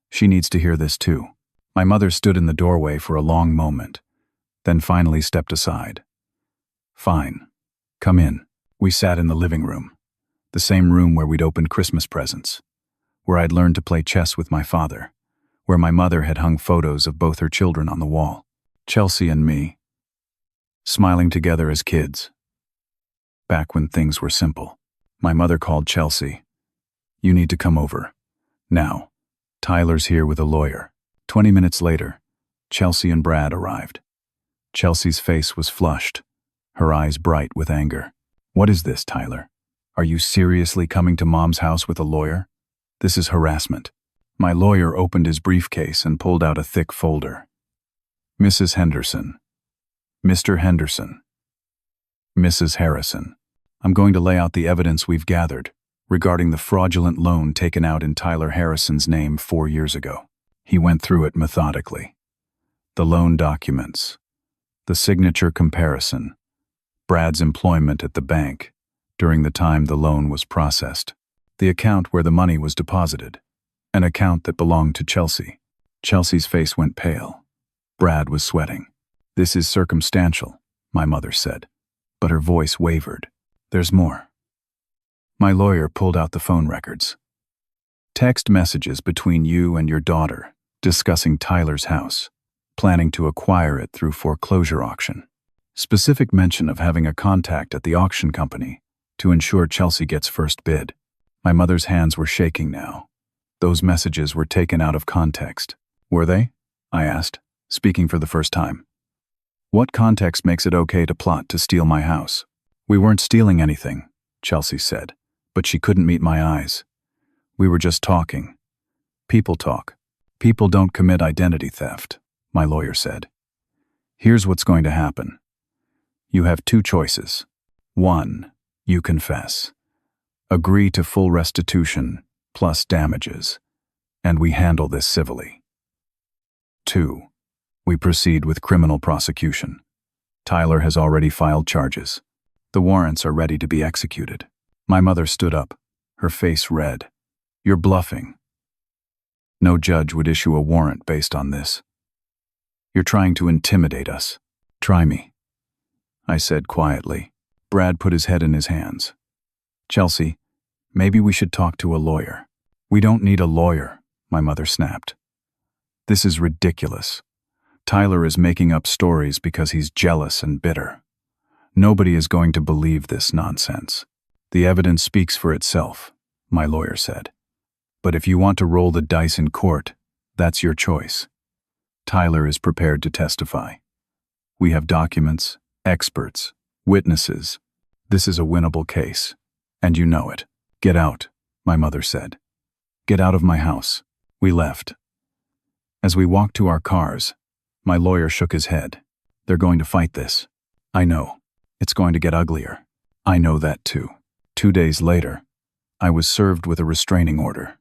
She needs to hear this too. My mother stood in the doorway for a long moment, then finally stepped aside. Fine. Come in. We sat in the living room, the same room where we'd opened Christmas presents, where I'd learned to play chess with my father, where my mother had hung photos of both her children on the wall, Chelsea and me, smiling together as kids. Back when things were simple. My mother called Chelsea. You need to come over. Now. Tyler's here with a lawyer. 20 minutes later, Chelsea and Brad arrived. Chelsea's face was flushed, her eyes bright with anger. What is this, Tyler? Are you seriously coming to Mom's house with a lawyer? This is harassment. My lawyer opened his briefcase and pulled out a thick folder. Mrs. Henderson. Mr. Henderson. Mrs. Harrison. I'm going to lay out the evidence we've gathered regarding the fraudulent loan taken out in Tyler Harrison's name 4 years ago. He went through it methodically. The loan documents, the signature comparison, Brad's employment at the bank during the time the loan was processed, the account where the money was deposited, an account that belonged to Chelsea. Chelsea's face went pale. Brad was sweating. This is circumstantial, my mother said, but her voice wavered. There's more. My lawyer pulled out the phone records. Text messages between you and your daughter discussing Tyler's house, planning to acquire it through foreclosure auction. Specific mention of having a contact at the auction company to ensure Chelsea gets first bid. My mother's hands were shaking now. Those messages were taken out of context. Were they? I asked, speaking for the first time. What context makes it okay to plot to steal my house? We weren't stealing anything, Chelsea said, but she couldn't meet my eyes. We were just talking. People talk. People don't commit identity theft, my lawyer said. Here's what's going to happen. You have 2 choices. 1, you confess. Agree to full restitution plus damages, and we handle this civilly. 2, we proceed with criminal prosecution. Tyler has already filed charges. The warrants are ready to be executed. My mother stood up, her face red. You're bluffing. No judge would issue a warrant based on this. You're trying to intimidate us. Try me, I said quietly. Brad put his head in his hands. Chelsea, maybe we should talk to a lawyer. We don't need a lawyer, my mother snapped. This is ridiculous. Tyler is making up stories because he's jealous and bitter. Nobody is going to believe this nonsense. The evidence speaks for itself, my lawyer said. But if you want to roll the dice in court, that's your choice. Tyler is prepared to testify. We have documents, experts, witnesses. This is a winnable case, and you know it. Get out, my mother said. Get out of my house. We left. As we walked to our cars, my lawyer shook his head. They're going to fight this. I know. It's going to get uglier. I know that too. 2 days later, I was served with a restraining order.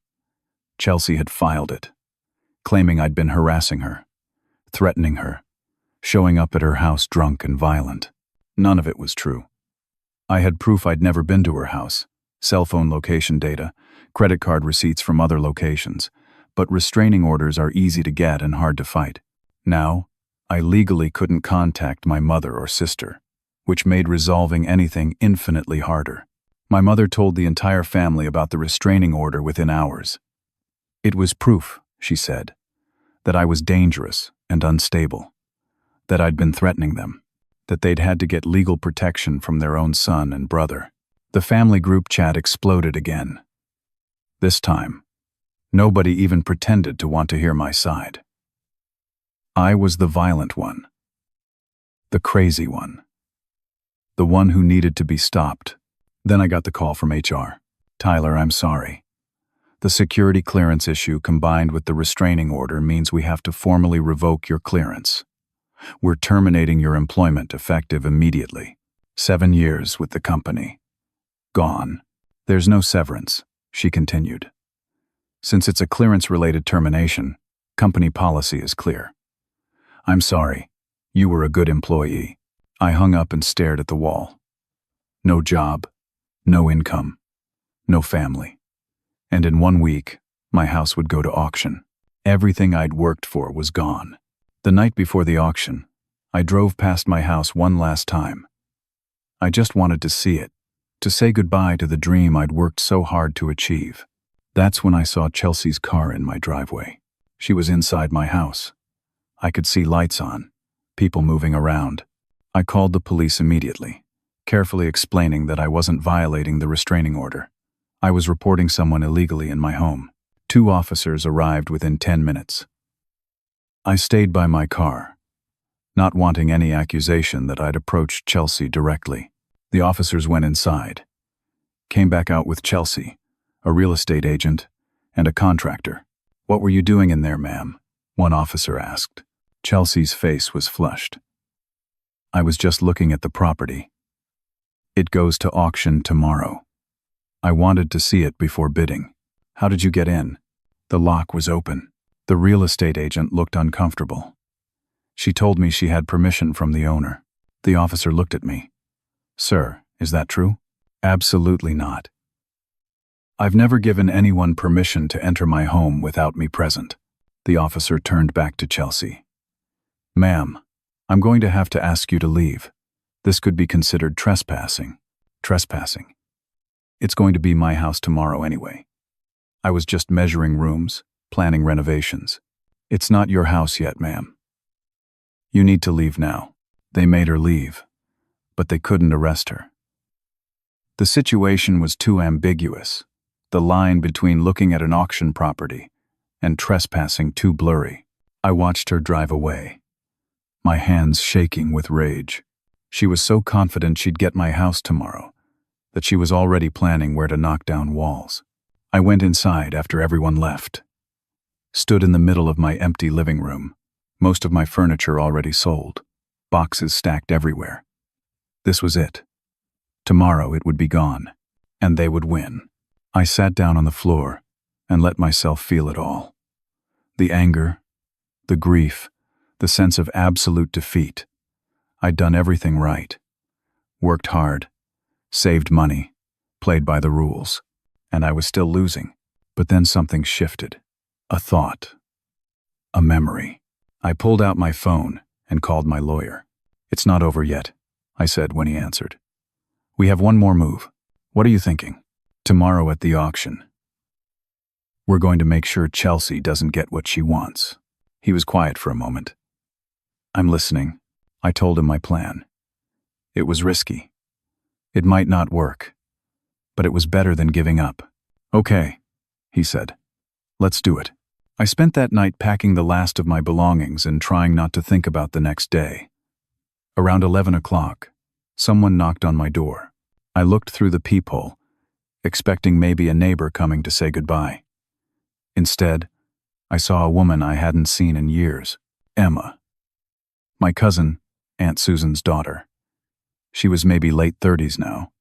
Chelsea had filed it, claiming I'd been harassing her, threatening her, showing up at her house drunk and violent. None of it was true. I had proof I'd never been to her house, cell phone location data, credit card receipts from other locations, but restraining orders are easy to get and hard to fight. Now, I legally couldn't contact my mother or sister, which made resolving anything infinitely harder. My mother told the entire family about the restraining order within hours. It was proof, she said, that I was dangerous and unstable, that I'd been threatening them, that they'd had to get legal protection from their own son and brother. The family group chat exploded again. This time, nobody even pretended to want to hear my side. I was the violent one, the crazy one, the one who needed to be stopped. Then I got the call from HR. Tyler, I'm sorry. The security clearance issue combined with the restraining order means we have to formally revoke your clearance. We're terminating your employment effective immediately. 7 years with the company. Gone. There's no severance, she continued. Since it's a clearance-related termination, company policy is clear. I'm sorry. You were a good employee. I hung up and stared at the wall. No job. No income, no family. And in 1 week, my house would go to auction. Everything I'd worked for was gone. The night before the auction, I drove past my house one last time. I just wanted to see it, to say goodbye to the dream I'd worked so hard to achieve. That's when I saw Chelsea's car in my driveway. She was inside my house. I could see lights on, people moving around. I called the police immediately, carefully explaining that I wasn't violating the restraining order. I was reporting someone illegally in my home. 2 officers arrived within 10 minutes. I stayed by my car, not wanting any accusation that I'd approached Chelsea directly. The officers went inside, came back out with Chelsea, a real estate agent, and a contractor. "What were you doing in there, ma'am?" one officer asked. Chelsea's face was flushed. "I was just looking at the property. It goes to auction tomorrow. I wanted to see it before bidding." "How did you get in?" "The lock was open." The real estate agent looked uncomfortable. "She told me she had permission from the owner." The officer looked at me. "Sir, is that true?" "Absolutely not. I've never given anyone permission to enter my home without me present." The officer turned back to Chelsea. "Ma'am, I'm going to have to ask you to leave. This could be considered trespassing." "Trespassing? It's going to be my house tomorrow anyway. I was just measuring rooms, planning renovations. It's not your house yet, ma'am. You need to leave now." They made her leave, but they couldn't arrest her. The situation was too ambiguous, the line between looking at an auction property and trespassing too blurry. I watched her drive away, my hands shaking with rage. She was so confident she'd get my house tomorrow that she was already planning where to knock down walls. I went inside after everyone left, stood in the middle of my empty living room, most of my furniture already sold, boxes stacked everywhere. This was it. Tomorrow it would be gone, and they would win. I sat down on the floor and let myself feel it all. The anger, the grief, the sense of absolute defeat. I'd done everything right, worked hard, saved money, played by the rules, and I was still losing. But then something shifted. A thought. A memory. I pulled out my phone and called my lawyer. "It's not over yet," I said when he answered. "We have one more move. What are you thinking?" "Tomorrow at the auction. We're going to make sure Chelsea doesn't get what she wants." He was quiet for a moment. "I'm listening." I told him my plan. It was risky. It might not work, but it was better than giving up. "Okay," he said. "Let's do it." I spent that night packing the last of my belongings and trying not to think about the next day. Around 11 o'clock, someone knocked on my door. I looked through the peephole, expecting maybe a neighbor coming to say goodbye. Instead, I saw a woman I hadn't seen in years, Emma. My cousin, Aunt Susan's daughter. She was maybe late 30s now.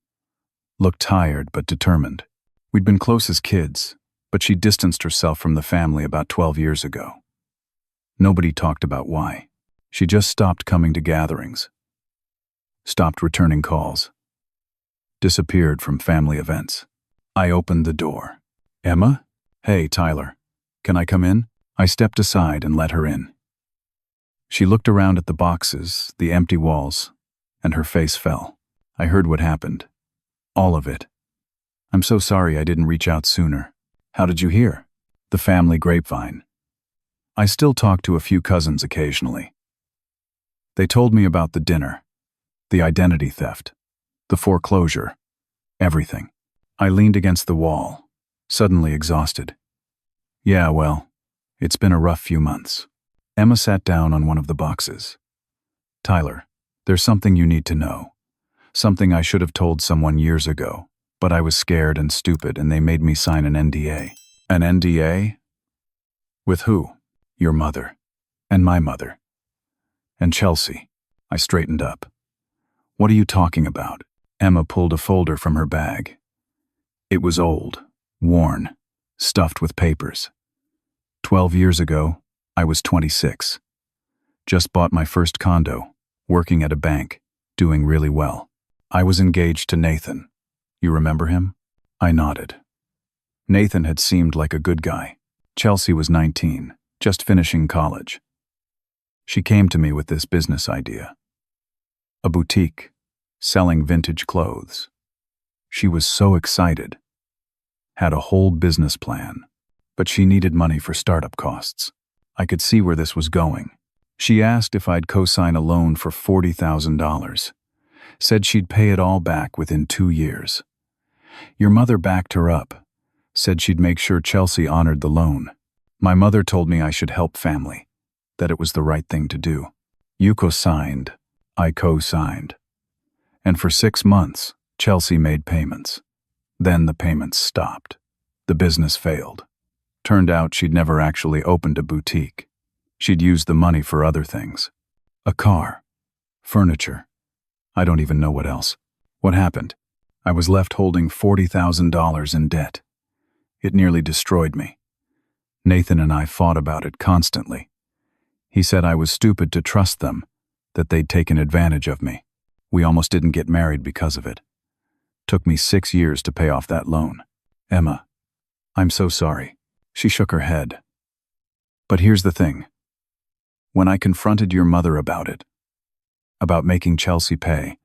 Looked tired but determined. We'd been close as kids, but she distanced herself from the family about 12 years ago. Nobody talked about why. She just stopped coming to gatherings, stopped returning calls, disappeared from family events. I opened the door. "Emma? Hey, Tyler. Can I come in?" I stepped aside and let her in. She looked around at the boxes, the empty walls, and her face fell. I heard what happened. All of it. "I'm so sorry I didn't reach out sooner." "How did you hear?" "The family grapevine. I still talk to a few cousins occasionally. They told me about the dinner, the identity theft, the foreclosure, everything." I leaned against the wall, suddenly exhausted. "Yeah, well, it's been a rough few months." Emma sat down on one of the boxes. "Tyler, there's something you need to know. Something I should have told someone years ago, but I was scared and stupid and they made me sign an NDA. "An NDA? With who?" "Your mother. And my mother. And Chelsea." I straightened up. "What are you talking about?" Emma pulled a folder from her bag. It was old, worn, stuffed with papers. 12 years ago, I was 26. Just bought my first condo, working at a bank, doing really well. I was engaged to Nathan. You remember him? I nodded. Nathan had seemed like a good guy. Chelsea was 19, just finishing college. She came to me with this business idea. A boutique, selling vintage clothes. She was so excited. Had a whole business plan, but she needed money for startup costs. I could see where this was going. She asked if I'd co-sign a loan for $40,000. Said she'd pay it all back within 2 years. Your mother backed her up. Said she'd make sure Chelsea honored the loan. My mother told me I should help family, that it was the right thing to do. You co-signed, I co-signed. And for 6 months, Chelsea made payments. Then the payments stopped. The business failed. Turned out she'd never actually opened a boutique. She'd used the money for other things. A car. Furniture. I don't even know what else. What happened? I was left holding $40,000 in debt. It nearly destroyed me. Nathan and I fought about it constantly. He said I was stupid to trust them, that they'd taken advantage of me. We almost didn't get married because of it. Took me 6 years to pay off that loan. Emma, I'm so sorry. She shook her head. But here's the thing. When I confronted your mother about it, about making Chelsea pay,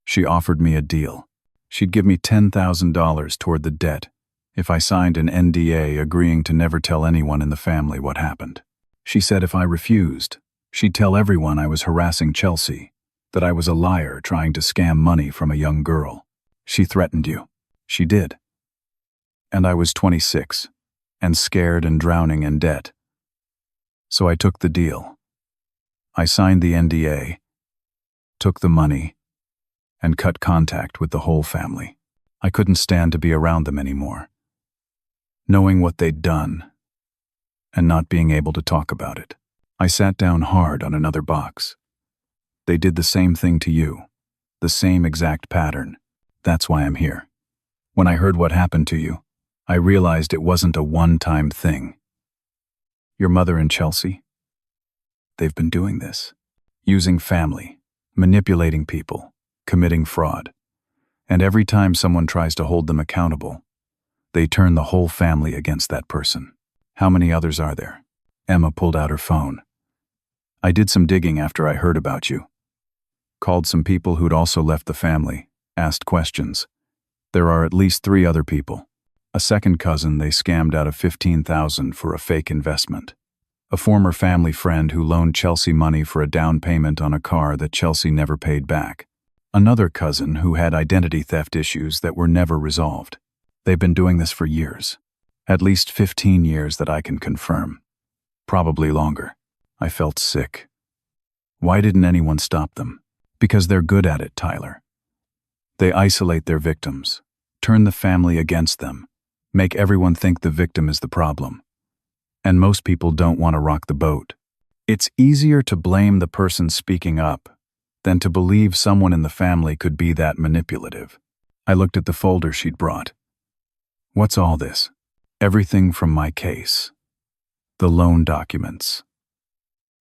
she offered me a deal. She'd give me $10,000 toward the debt if I signed an NDA agreeing to never tell anyone in the family what happened. She said if I refused, she'd tell everyone I was harassing Chelsea, that I was a liar trying to scam money from a young girl. She threatened you. She did. And I was 26, and scared and drowning in debt. So I took the deal. I signed the NDA, took the money, and cut contact with the whole family. I couldn't stand to be around them anymore. Knowing what they'd done, and not being able to talk about it. I sat down hard on another box. They did the same thing to you, the same exact pattern. That's why I'm here. When I heard what happened to you, I realized it wasn't a one-time thing. Your mother and Chelsea, they've been doing this. Using family, manipulating people, committing fraud. And every time someone tries to hold them accountable, they turn the whole family against that person. How many others are there? Emma pulled out her phone. I did some digging after I heard about you. Called some people who'd also left the family, asked questions. There are at least 3 other people. A second cousin they scammed out of $15,000 for a fake investment. A former family friend who loaned Chelsea money for a down payment on a car that Chelsea never paid back. Another cousin who had identity theft issues that were never resolved. They've been doing this for years. At least 15 years that I can confirm. Probably longer. I felt sick. Why didn't anyone stop them? Because they're good at it, Tyler. They isolate their victims, turn the family against them, make everyone think the victim is the problem. And most people don't want to rock the boat. It's easier to blame the person speaking up than to believe someone in the family could be that manipulative. I looked at the folder she'd brought. What's all this? Everything from my case. The loan documents.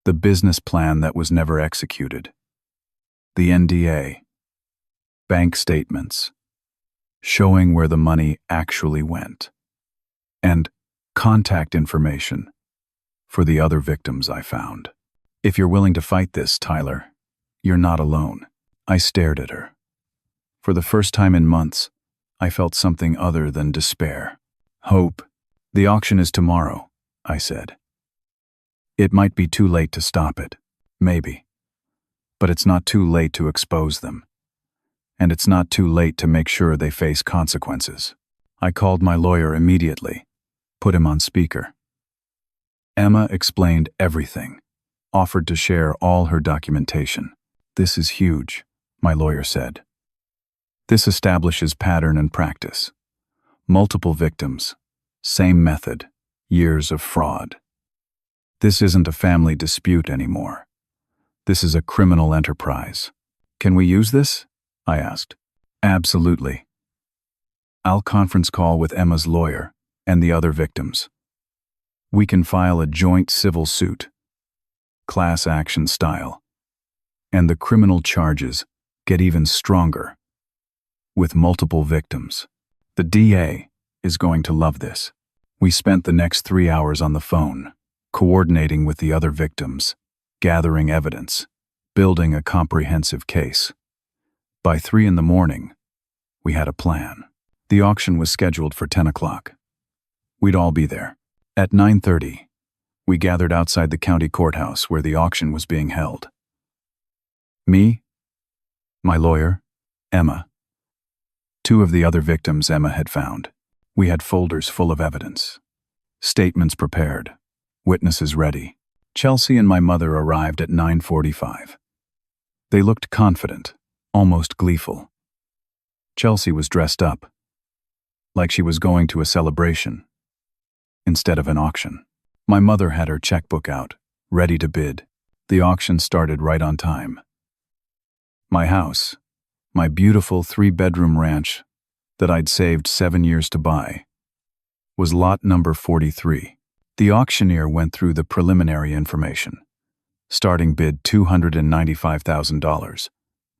The business plan that was never executed. The NDA. Bank statements. Showing where the money actually went. And contact information for the other victims I found. If you're willing to fight this, Tyler, you're not alone. I stared at her. For the first time in months, I felt something other than despair. Hope. The auction is tomorrow, I said. It might be too late to stop it. Maybe. But it's not too late to expose them. And it's not too late to make sure they face consequences. I called my lawyer immediately, put him on speaker. Emma explained everything, offered to share all her documentation. This is huge, my lawyer said. This establishes pattern and practice. Multiple victims, same method, years of fraud. This isn't a family dispute anymore. This is a criminal enterprise. Can we use this? I asked. Absolutely. I'll conference call with Emma's lawyer and the other victims. We can file a joint civil suit, class action style, and the criminal charges get even stronger with multiple victims. The DA is going to love this. We spent the next 3 hours on the phone, coordinating with the other victims, gathering evidence, building a comprehensive case. By 3 a.m, we had a plan. The auction was scheduled for 10 o'clock. We'd all be there. At 9:30, we gathered outside the county courthouse where the auction was being held. Me, my lawyer, Emma. 2 of the other victims Emma had found. We had folders full of evidence. Statements prepared. Witnesses ready. Chelsea and my mother arrived at 9:45. They looked confident, almost gleeful. Chelsea was dressed up, like she was going to a celebration, instead of an auction. My mother had her checkbook out, ready to bid. The auction started right on time. My house, my beautiful 3-bedroom ranch that I'd saved 7 years to buy, was lot number 43. The auctioneer went through the preliminary information. Starting bid $295,000.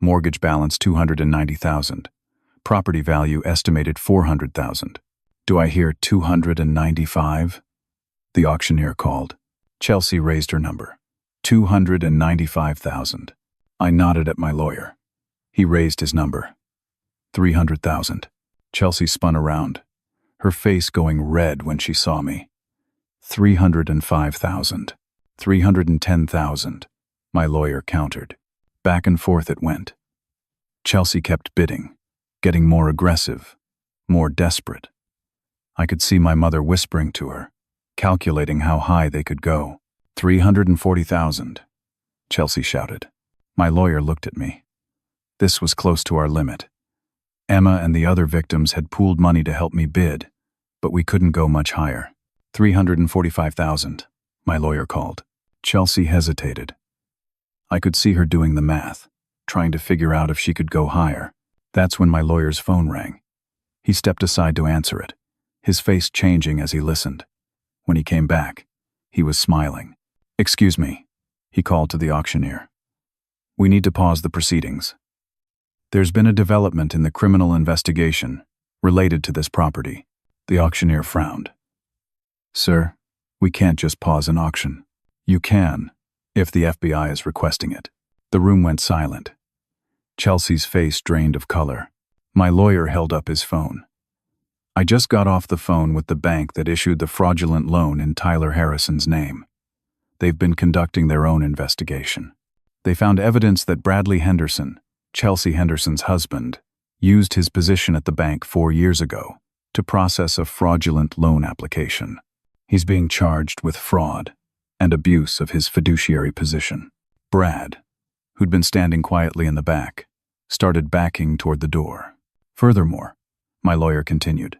Mortgage balance $290,000. Property value estimated $400,000. Do I hear 295? The auctioneer called. Chelsea raised her number. 295,000. I nodded at my lawyer. He raised his number. 300,000. Chelsea spun around, her face going red when she saw me. 305,000. 310,000. My lawyer countered. Back and forth it went. Chelsea kept bidding, getting more aggressive, more desperate. I could see my mother whispering to her, calculating how high they could go. 340,000. Chelsea shouted. My lawyer looked at me. This was close to our limit. Emma and the other victims had pooled money to help me bid, but we couldn't go much higher. 345,000, my lawyer called. Chelsea hesitated. I could see her doing the math, trying to figure out if she could go higher. That's when my lawyer's phone rang. He stepped aside to answer it, his face changing as he listened. When he came back, he was smiling. Excuse me, he called to the auctioneer. We need to pause the proceedings. There's been a development in the criminal investigation related to this property. The auctioneer frowned. Sir, we can't just pause an auction. You can, if the FBI is requesting it. The room went silent. Chelsea's face drained of color. My lawyer held up his phone. I just got off the phone with the bank that issued the fraudulent loan in Tyler Harrison's name. They've been conducting their own investigation. They found evidence that Bradley Henderson, Chelsea Henderson's husband, used his position at the bank 4 years ago to process a fraudulent loan application. He's being charged with fraud and abuse of his fiduciary position. Brad, who'd been standing quietly in the back, started backing toward the door. Furthermore, my lawyer continued,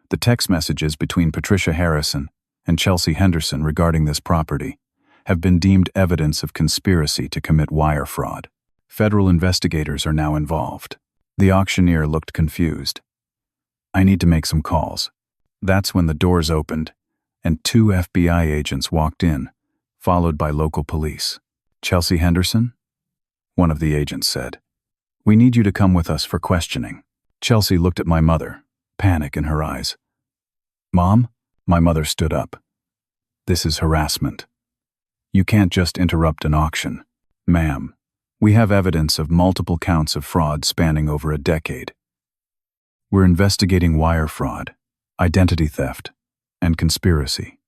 the text messages between Patricia Harrison and Chelsea Henderson regarding this property have been deemed evidence of conspiracy to commit wire fraud. Federal investigators are now involved. The auctioneer looked confused. I need to make some calls. That's when the doors opened and 2 FBI agents walked in, followed by local police. Chelsea Henderson? One of the agents said. We need you to come with us for questioning. Chelsea looked at my mother, panic in her eyes. Mom? My mother stood up. This is harassment. You can't just interrupt an auction. Ma'am, we have evidence of multiple counts of fraud spanning over a decade. We're investigating wire fraud, identity theft, and conspiracy.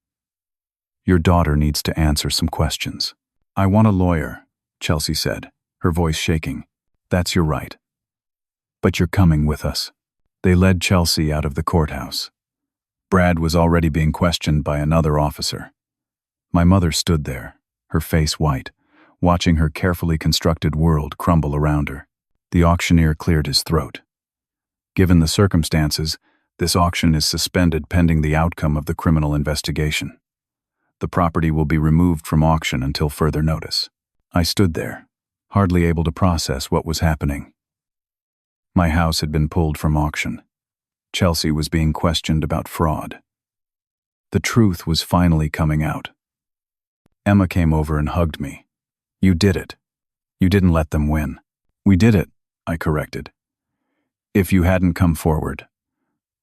Your daughter needs to answer some questions. I want a lawyer, Chelsea said, her voice shaking. That's your right. But you're coming with us. They led Chelsea out of the courthouse. Brad was already being questioned by another officer. My mother stood there, her face white, watching her carefully constructed world crumble around her. The auctioneer cleared his throat. Given the circumstances, this auction is suspended pending the outcome of the criminal investigation. The property will be removed from auction until further notice. I stood there, hardly able to process what was happening. My house had been pulled from auction. Chelsea was being questioned about fraud. The truth was finally coming out. Emma came over and hugged me. You did it. You didn't let them win. We did it, I corrected. If you hadn't come forward,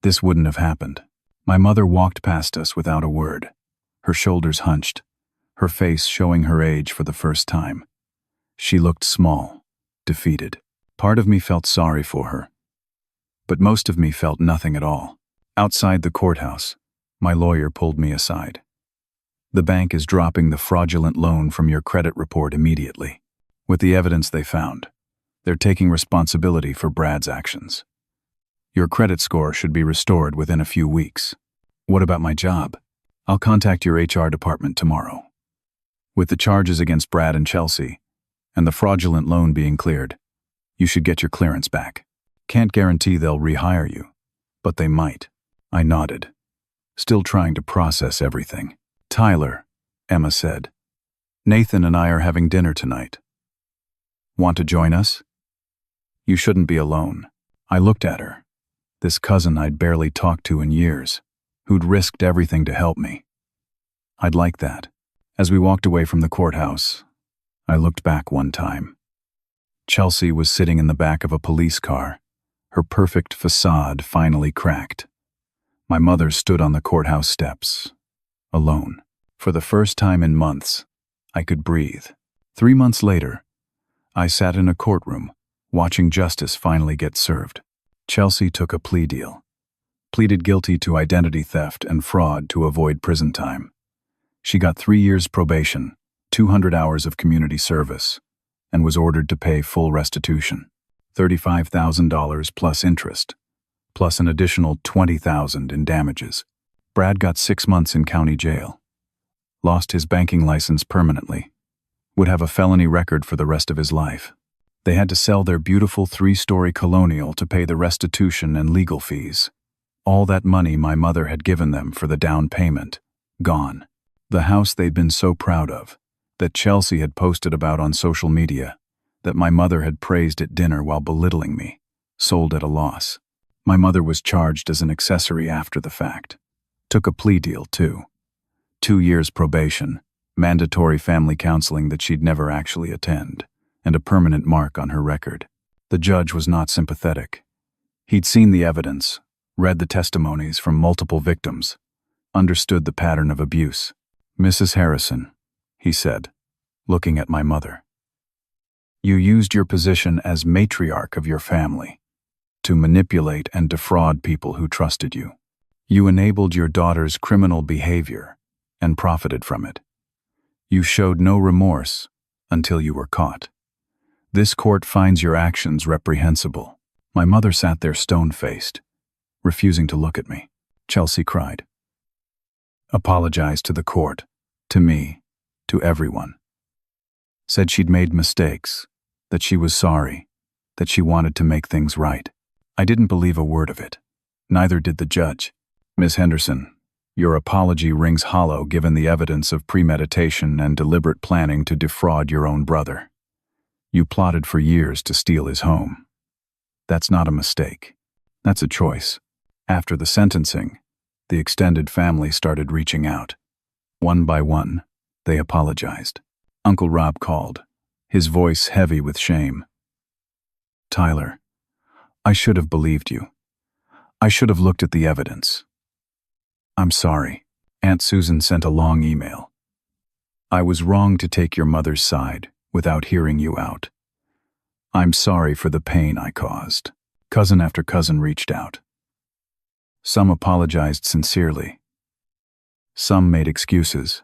this wouldn't have happened. My mother walked past us without a word, her shoulders hunched, her face showing her age for the first time. She looked small, defeated. Part of me felt sorry for her, but most of me felt nothing at all. Outside the courthouse, my lawyer pulled me aside. The bank is dropping the fraudulent loan from your credit report immediately. With the evidence they found, they're taking responsibility for Brad's actions. Your credit score should be restored within a few weeks. What about my job? I'll contact your HR department tomorrow. With the charges against Brad and Chelsea, and the fraudulent loan being cleared, you should get your clearance back. Can't guarantee they'll rehire you, but they might. I nodded, still trying to process everything. Tyler, Emma said. Nathan and I are having dinner tonight. Want to join us? You shouldn't be alone. I looked at her. This cousin I'd barely talked to in years, who'd risked everything to help me. I'd like that. As we walked away from the courthouse, I looked back one time. Chelsea was sitting in the back of a police car, her perfect facade finally cracked. My mother stood on the courthouse steps, alone. For the first time in months, I could breathe. 3 months later, I sat in a courtroom, watching justice finally get served. Chelsea took a plea deal, pleaded guilty to identity theft and fraud to avoid prison time. She got 3 years probation, 200 hours of community service, and was ordered to pay full restitution, $35,000 plus interest, plus an additional $20,000 in damages. Brad got 6 months in county jail, lost his banking license permanently, would have a felony record for the rest of his life. They had to sell their beautiful 3-story colonial to pay the restitution and legal fees. All that money my mother had given them for the down payment, gone. The house they'd been so proud of, that Chelsea had posted about on social media, that my mother had praised at dinner while belittling me, sold at a loss. My mother was charged as an accessory after the fact. Took a plea deal, too. 2 years probation, mandatory family counseling that she'd never actually attend, and a permanent mark on her record. The judge was not sympathetic. He'd seen the evidence, read the testimonies from multiple victims, understood the pattern of abuse. Mrs. Harrison, he said, looking at my mother. You used your position as matriarch of your family to manipulate and defraud people who trusted you. You enabled your daughter's criminal behavior and profited from it. You showed no remorse until you were caught. This court finds your actions reprehensible. My mother sat there stone-faced, refusing to look at me. Chelsea cried. Apologized to the court, to me, to everyone. Said she'd made mistakes, that she was sorry, that she wanted to make things right. I didn't believe a word of it. Neither did the judge. Ms. Henderson, your apology rings hollow given the evidence of premeditation and deliberate planning to defraud your own brother. You plotted for years to steal his home. That's not a mistake. That's a choice. After the sentencing, the extended family started reaching out. One by one, they apologized. Uncle Rob called, his voice heavy with shame. Tyler, I should have believed you. I should have looked at the evidence. I'm sorry. Aunt Susan sent a long email. I was wrong to take your mother's side without hearing you out. I'm sorry for the pain I caused. Cousin after cousin reached out. Some apologized sincerely. Some made excuses.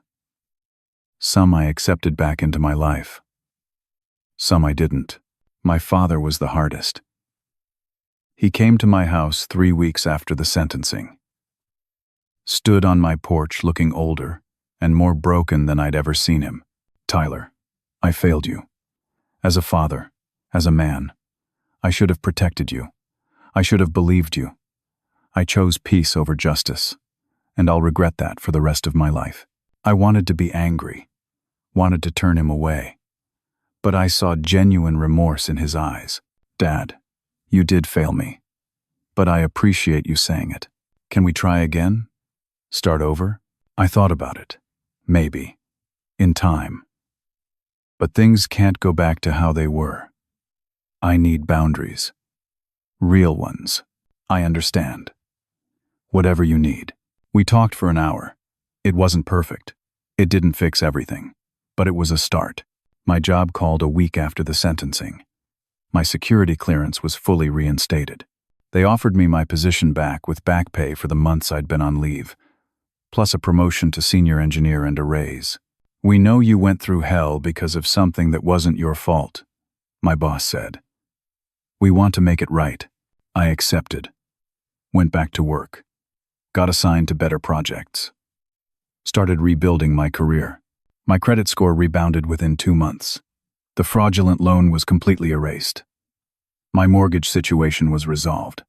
Some I accepted back into my life. Some I didn't. My father was the hardest. He came to my house 3 weeks after the sentencing. Stood on my porch looking older and more broken than I'd ever seen him. Tyler, I failed you. As a father, as a man, I should have protected you. I should have believed you. I chose peace over justice, and I'll regret that for the rest of my life. I wanted to be angry, wanted to turn him away, but I saw genuine remorse in his eyes. Dad, you did fail me, but I appreciate you saying it. Can we try again? Start over? I thought about it. Maybe. In time. But things can't go back to how they were. I need boundaries. Real ones. I understand. Whatever you need. We talked for an hour. It wasn't perfect. It didn't fix everything, but it was a start. My job called a week after the sentencing. My security clearance was fully reinstated. They offered me my position back with back pay for the months I'd been on leave, plus a promotion to senior engineer and a raise. "We know you went through hell because of something that wasn't your fault," my boss said. "We want to make it right." I accepted. Went back to work. Got assigned to better projects. Started rebuilding my career. My credit score rebounded within 2 months. The fraudulent loan was completely erased. My mortgage situation was resolved.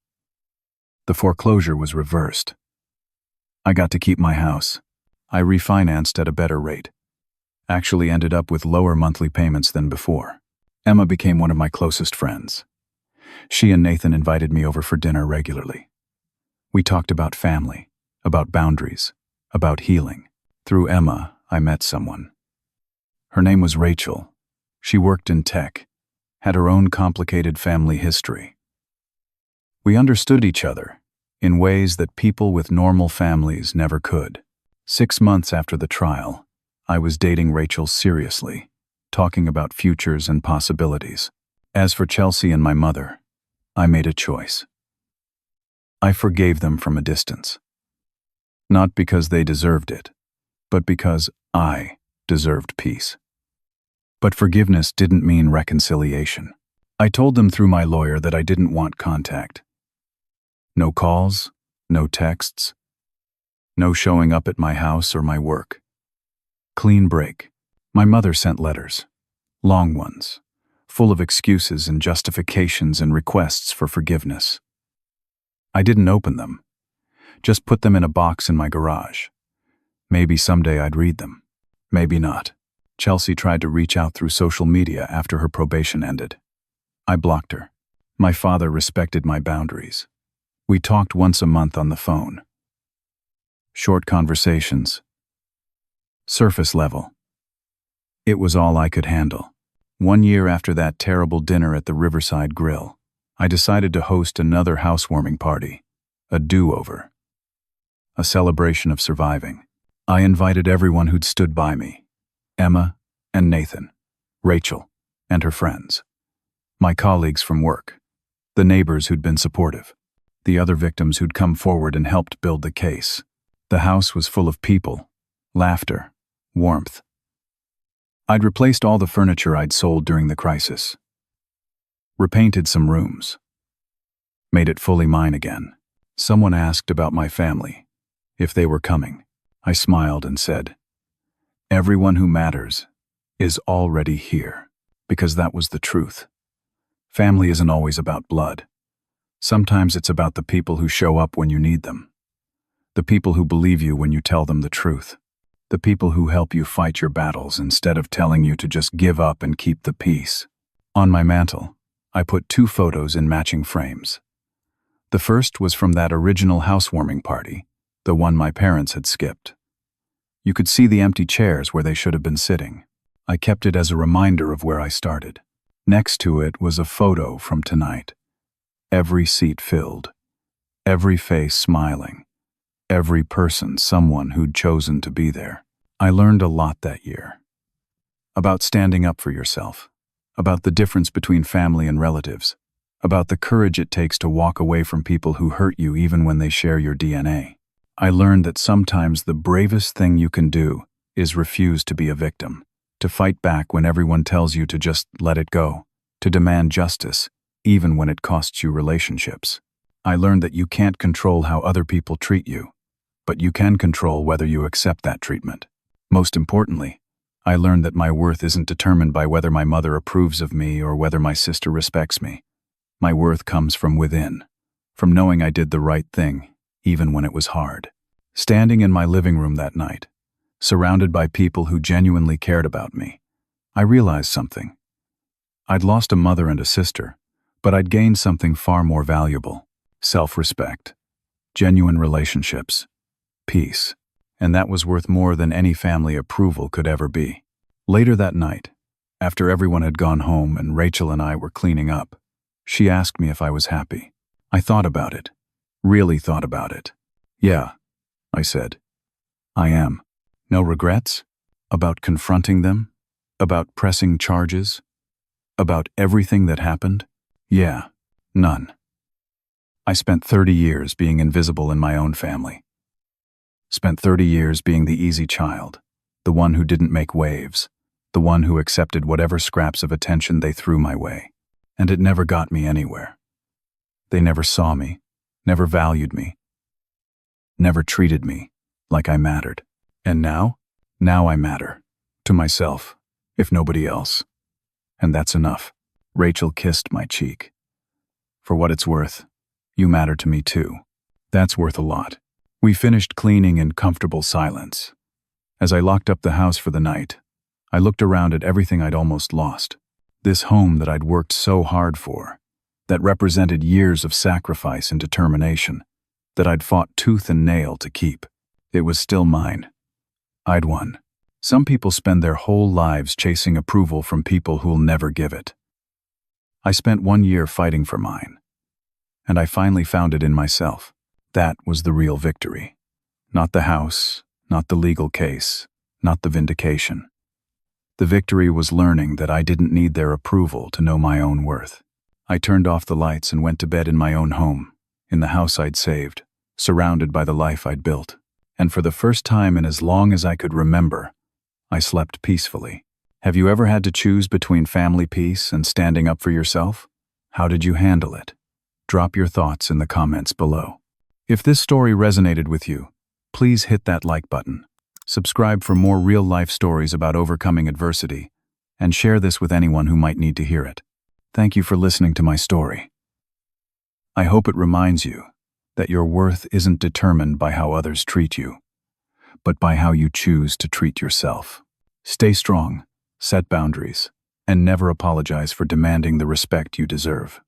The foreclosure was reversed. I got to keep my house. I refinanced at a better rate. Actually ended up with lower monthly payments than before. Emma became one of my closest friends. She and Nathan invited me over for dinner regularly. We talked about family, about boundaries, about healing. Through Emma, I met someone. Her name was Rachel. She worked in tech, had her own complicated family history. We understood each other in ways that people with normal families never could. 6 months after the trial, I was dating Rachel seriously, talking about futures and possibilities. As for Chelsea and my mother, I made a choice. I forgave them from a distance. Not because they deserved it, but because I deserved peace. But forgiveness didn't mean reconciliation. I told them through my lawyer that I didn't want contact. No calls, no texts, no showing up at my house or my work. Clean break. My mother sent letters, long ones, full of excuses and justifications and requests for forgiveness. I didn't open them, just put them in a box in my garage. Maybe someday I'd read them. Maybe not. Chelsea tried to reach out through social media after her probation ended. I blocked her. My father respected my boundaries. We talked once a month on the phone. Short conversations. Surface level. It was all I could handle. 1 year after that terrible dinner at the Riverside Grill, I decided to host another housewarming party, a do-over, a celebration of surviving. I invited everyone who'd stood by me, Emma and Nathan, Rachel and her friends, my colleagues from work, the neighbors who'd been supportive, the other victims who'd come forward and helped build the case. The house was full of people, laughter, warmth. I'd replaced all the furniture I'd sold during the crisis. Repainted some rooms. Made it fully mine again. Someone asked about my family, if they were coming. I smiled and said, "Everyone who matters is already here," because that was the truth. Family isn't always about blood. Sometimes it's about the people who show up when you need them. The people who believe you when you tell them the truth. The people who help you fight your battles instead of telling you to just give up and keep the peace. On my mantle, I put 2 photos in matching frames. The first was from that original housewarming party, the one my parents had skipped. You could see the empty chairs where they should have been sitting. I kept it as a reminder of where I started. Next to it was a photo from tonight. Every seat filled, every face smiling, every person someone who'd chosen to be there. I learned a lot that year. About standing up for yourself, about the difference between family and relatives, about the courage it takes to walk away from people who hurt you even when they share your DNA. I learned that sometimes the bravest thing you can do is refuse to be a victim, to fight back when everyone tells you to just let it go, to demand justice, even when it costs you relationships. I learned that you can't control how other people treat you, but you can control whether you accept that treatment. Most importantly, I learned that my worth isn't determined by whether my mother approves of me or whether my sister respects me. My worth comes from within, from knowing I did the right thing, even when it was hard. Standing in my living room that night, surrounded by people who genuinely cared about me, I realized something. I'd lost a mother and a sister, but I'd gained something far more valuable: self-respect, genuine relationships, peace, and that was worth more than any family approval could ever be. Later that night, after everyone had gone home and Rachel and I were cleaning up, she asked me if I was happy. I thought about it, really thought about it. "Yeah," I said. "I am." "No regrets?" About confronting them? About pressing charges? About everything that happened? Yeah, none. I spent 30 years being invisible in my own family. Spent 30 years being the easy child, the one who didn't make waves, the one who accepted whatever scraps of attention they threw my way. And it never got me anywhere. They never saw me, never valued me, never treated me like I mattered. And now I matter. To myself, if nobody else. And that's enough. Rachel kissed my cheek. For what it's worth, you matter to me too. That's worth a lot. We finished cleaning in comfortable silence. As I locked up the house for the night, I looked around at everything I'd almost lost. This home that I'd worked so hard for, that represented years of sacrifice and determination, that I'd fought tooth and nail to keep. It was still mine. I'd won. Some people spend their whole lives chasing approval from people who'll never give it. I spent 1 year fighting for mine, and I finally found it in myself. That was the real victory. Not the house, not the legal case, not the vindication. The victory was learning that I didn't need their approval to know my own worth. I turned off the lights and went to bed in my own home, in the house I'd saved, surrounded by the life I'd built. And for the first time in as long as I could remember, I slept peacefully. Have you ever had to choose between family peace and standing up for yourself? How did you handle it? Drop your thoughts in the comments below. If this story resonated with you, please hit that like button. Subscribe for more real-life stories about overcoming adversity, and share this with anyone who might need to hear it. Thank you for listening to my story. I hope it reminds you that your worth isn't determined by how others treat you, but by how you choose to treat yourself. Stay strong, set boundaries, and never apologize for demanding the respect you deserve.